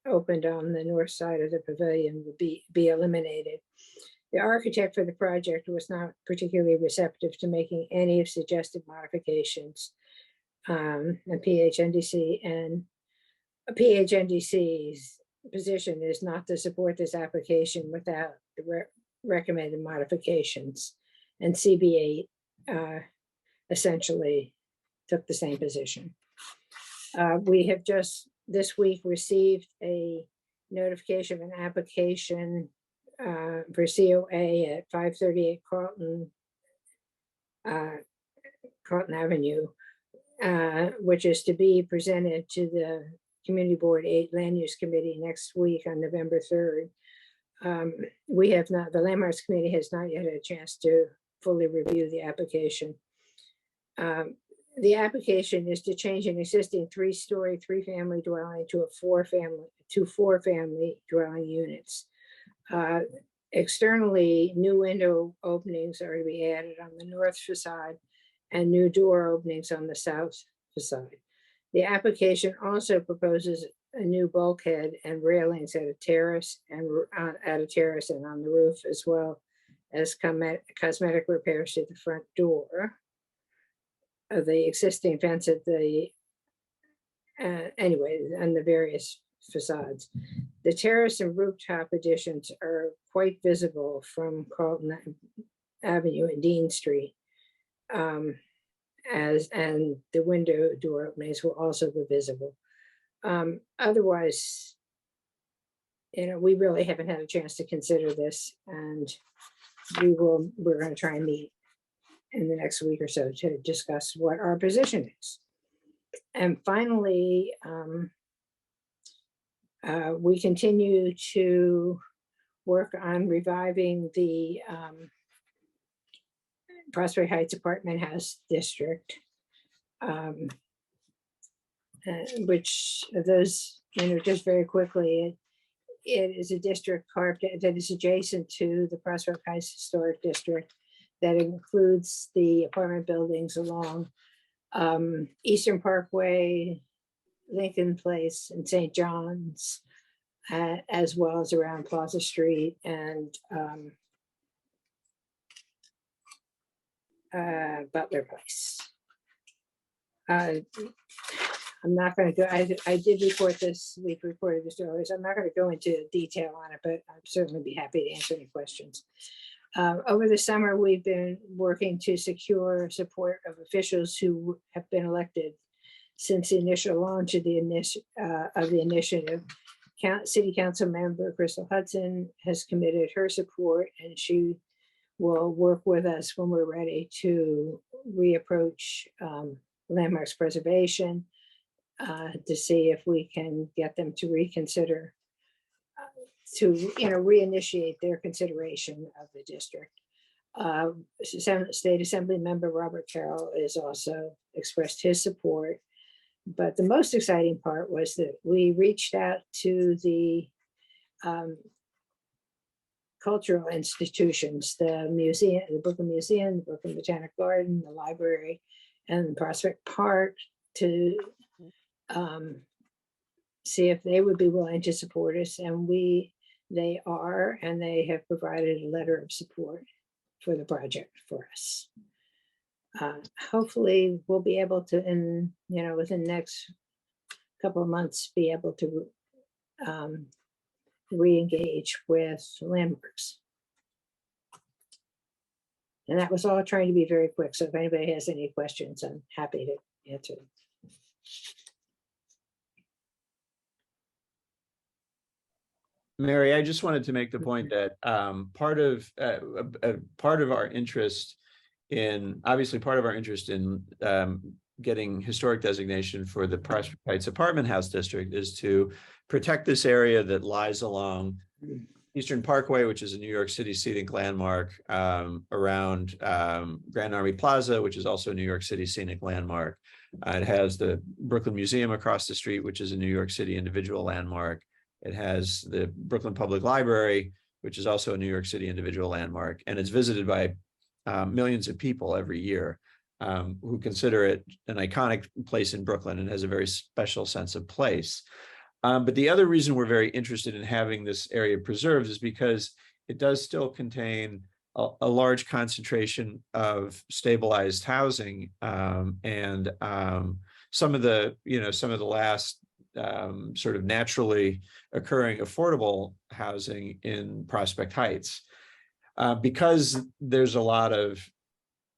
opened on the north side of the pavilion would be eliminated. The architect for the project was not particularly receptive to making any of suggested modifications. And PHNDC's position is not to support this application without the recommended modifications. And CB8 essentially took the same position. We have just this week received a notification of an application for COA at 538 Carlton Avenue, which is to be presented to the Community Board 8 Land Use Committee next week on November 3rd. We have not, the Landmarks Committee has not yet had a chance to fully review the application. The application is to change an existing 3-story, 3-family dwelling to a 4-family dwelling units. Externally, new window openings are to be added on the north facade and new door openings on the south facade. The application also proposes a new bulkhead and railings at a terrace and on the roof, as well as cosmetic repairs to the front door of the existing fence at the anyway, on the various facades. The terrace and rooftop additions are quite visible from Carlton Avenue and Dean Street. And the window door openings will also be visible. Otherwise, we really haven't had a chance to consider this, and we're going to try and meet in the next week or so to discuss what our position is. And finally, we continue to work on reviving the Prospect Heights Apartment House District, which those, just very quickly, it is a district carved that is adjacent to the Prospect Heights Historic District that includes the apartment buildings along Eastern Parkway, Lincoln Place, and St. John's, as well as around Plaza Street and Butler Place. I'm not going to go, I did report this, we reported this earlier, so I'm not going to go into detail on it, but I'd certainly be happy to answer any questions. Over the summer, we've been working to secure support of officials who have been elected since the initial launch of the initiative. City Council member Crystal Hudson has committed her support, and she will work with us when we're ready to reapproach landmarks preservation to see if we can get them to reconsider, to reinitiate their consideration of the district. State Assembly member Robert Carroll has also expressed his support. But the most exciting part was that we reached out to the cultural institutions, the museum, the Brooklyn Museum, the Brooklyn Botanic Garden, the library, and Prospect Park to see if they would be willing to support us. And they are, and they have provided a letter of support for the project for us. Hopefully we'll be able to, within the next couple of months, be able to re-engage with landmarks. And that was all trying to be very quick. So if anybody has any questions, I'm happy to answer them. Mary, I just wanted to make the point that part of our interest in, getting historic designation for the Prospect Heights Apartment House District is to protect this area that lies along Eastern Parkway, which is a New York City scenic landmark, around Grand Army Plaza, which is also a New York City scenic landmark. It has the Brooklyn Museum across the street, which is a New York City individual landmark. It has the Brooklyn Public Library, which is also a New York City individual landmark, and it's visited by millions of people every year who consider it an iconic place in Brooklyn and has a very special sense of place. But the other reason we're very interested in having this area preserved is because it does still contain a large concentration of stabilized housing and some of the last sort of naturally occurring affordable housing in Prospect Heights. Because there's a lot of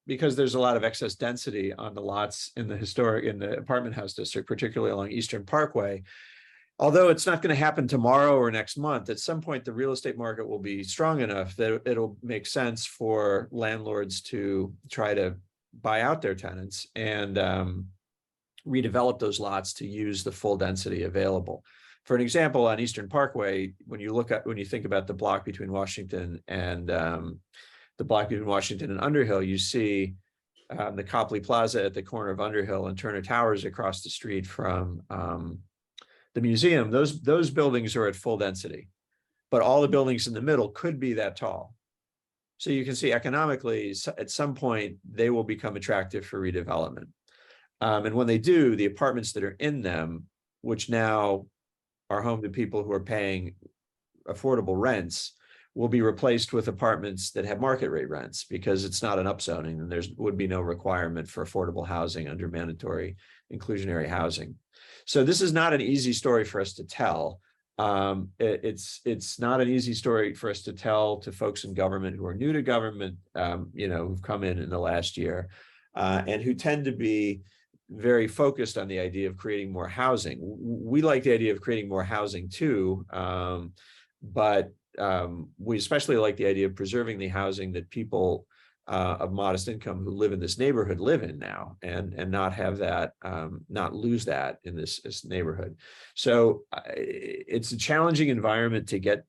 because there's a lot of excess density on the lots in the apartment house district, particularly along Eastern Parkway. Although it's not going to happen tomorrow or next month, at some point the real estate market will be strong enough that it'll make sense for landlords to try to buy out their tenants and redevelop those lots to use the full density available. For an example, on Eastern Parkway, when you think about the block between Washington and Underhill, you see the Copley Plaza at the corner of Underhill and Turner Towers across the street from the museum. Those buildings are at full density, but all the buildings in the middle could be that tall. So you can see economically, at some point, they will become attractive for redevelopment. And when they do, the apartments that are in them, which now are home to people who are paying affordable rents, will be replaced with apartments that have market rate rents, because it's not an upzoning and there would be no requirement for affordable housing under mandatory inclusionary housing. So this is not an easy story for us to tell. It's not an easy story for us to tell to folks in government who are new to government, who've come in the last year, and who tend to be very focused on the idea of creating more housing. We like the idea of creating more housing too, but we especially like the idea of preserving the housing that people of modest income who live in this neighborhood live in now, and not have that, not lose that in this neighborhood. So it's a challenging environment to get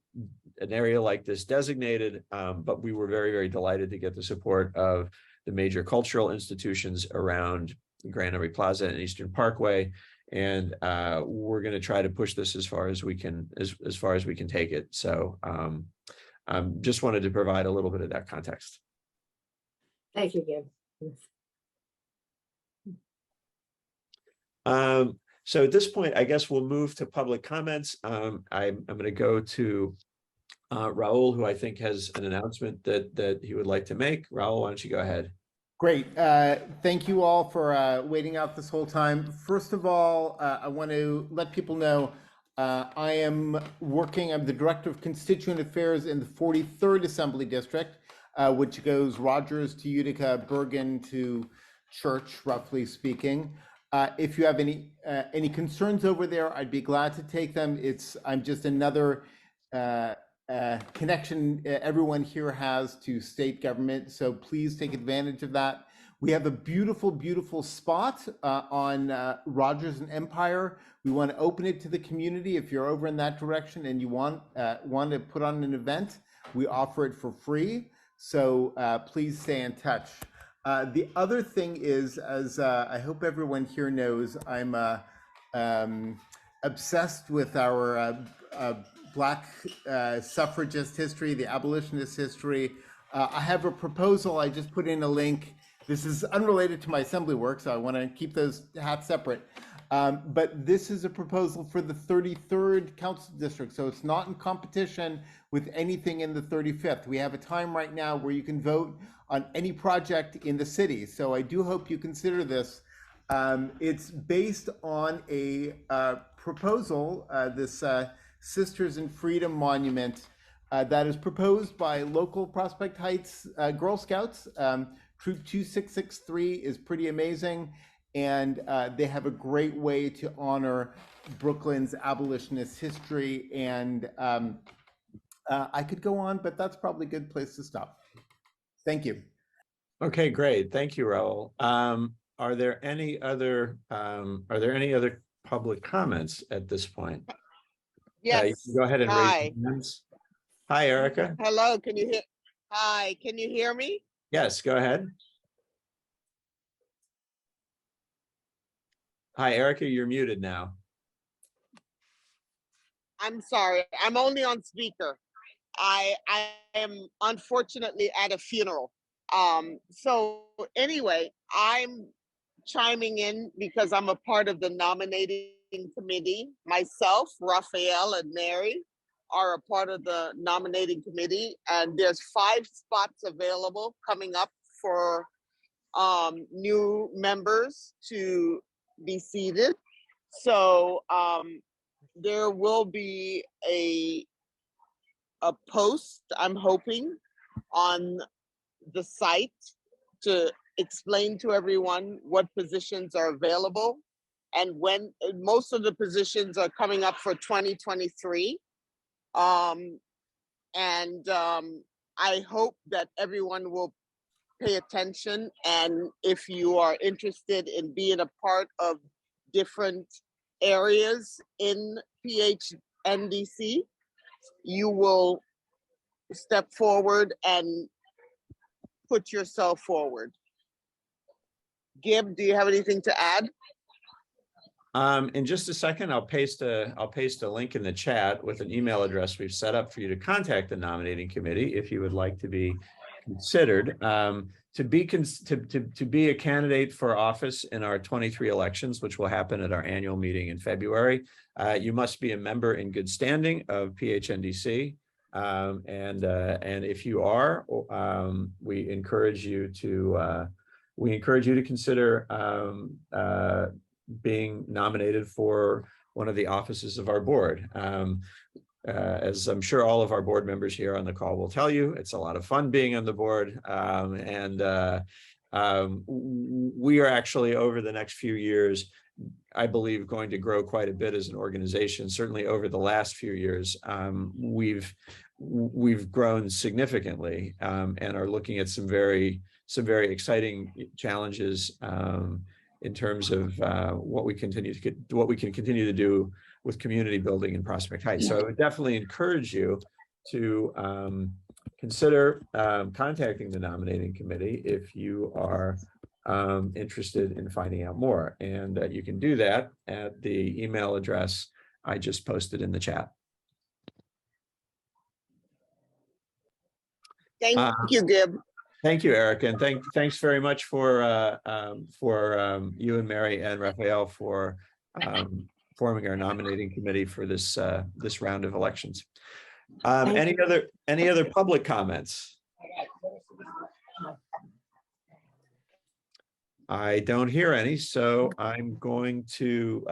an area like this designated, but we were very, very delighted to get the support of the major cultural institutions around Grand Army Plaza and Eastern Parkway. And we're going to try to push this as far as we can, as far as we can take it. So just wanted to provide a little bit of that context. Thank you, Gib. So at this point, I guess we'll move to public comments. I'm going to go to Raul, who I think has an announcement that he would like to make. Raul, why don't you go ahead? Great. Thank you all for waiting out this whole time. First of all, I want to let people know I'm the Director of Constituent Affairs in the 43rd Assembly District, which goes Rogers to Utica, Bergen to Church, roughly speaking. If you have any concerns over there, I'd be glad to take them. I'm just another connection everyone here has to state government, so please take advantage of that. We have a beautiful, beautiful spot on Rogers and Empire. We want to open it to the community. If you're over in that direction and you want to put on an event, we offer it for free. So please stay in touch. The other thing is, as I hope everyone here knows, I'm obsessed with our Black suffragist history, the abolitionist history. I have a proposal. I just put in a link. This is unrelated to my assembly work, so I want to keep those hats separate. But this is a proposal for the 33rd Council District, so it's not in competition with anything in the 35th. We have a time right now where you can vote on any project in the city, so I do hope you consider this. It's based on a proposal, this Sisters in Freedom Monument that is proposed by local Prospect Heights Girl Scouts. Troop 2663 is pretty amazing, and they have a great way to honor Brooklyn's abolitionist history. And I could go on, but that's probably a good place to stop. Thank you. Okay, great. Thank you, Raul. Are there any other public comments at this point? Yes. You can go ahead and raise your hands. Hi, Erica. Hello, can you hear? Hi, can you hear me? Yes, go ahead. Hi, Erica, you're muted now. I'm sorry, I'm only on speaker. I am unfortunately at a funeral. So anyway, I'm chiming in because I'm a part of the nominating committee. Myself, Raphael, and Mary are a part of the nominating committee, and there's 5 spots available coming up for new members to be seated. So there will be a post, I'm hoping, on the site to explain to everyone what positions are available and when most of the positions are coming up for 2023. I hope that everyone will pay attention. And if you are interested in being a part of different areas in PHNDC, you will step forward and put yourself forward. Gib, do you have anything to add? In just a second, I'll paste a link in the chat with an email address we've set up for you to contact the nominating committee if you would like to be considered. To be a candidate for office in our 23 elections, which will happen at our annual meeting in February, you must be a member in good standing of PHNDC. And if you are, we encourage you to consider being nominated for one of the offices of our board. As I'm sure all of our board members here on the call will tell you, it's a lot of fun being on the board. We are actually, over the next few years, I believe, going to grow quite a bit as an organization. Certainly over the last few years, we've grown significantly, and are looking at some very exciting challenges in terms of what we can continue to do with community building in Prospect Heights. So I would definitely encourage you to consider contacting the nominating committee if you are interested in finding out more. And you can do that at the email address I just posted in the chat. Thank you, Gib. Thank you, Eric, and thanks very much for you and Mary and Raphael for forming our nominating committee for this this round of elections. Any other public comments? I don't hear any, so I'm going to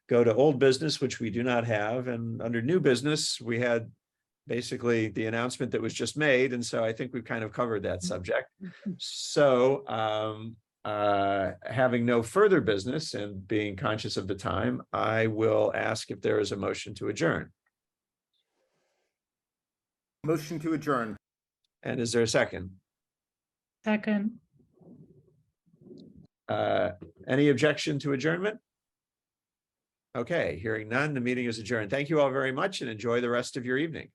go to old business, which we do not have, and under new business, we had basically the announcement that was just made. And so I think we've kind of covered that subject. So having no further business and being conscious of the time, I will ask if there is a motion to adjourn. Motion to adjourn. And is there a second? Second. Any objection to adjournment? Okay, hearing none, the meeting is adjourned. Thank you all very much and enjoy the rest of your evening.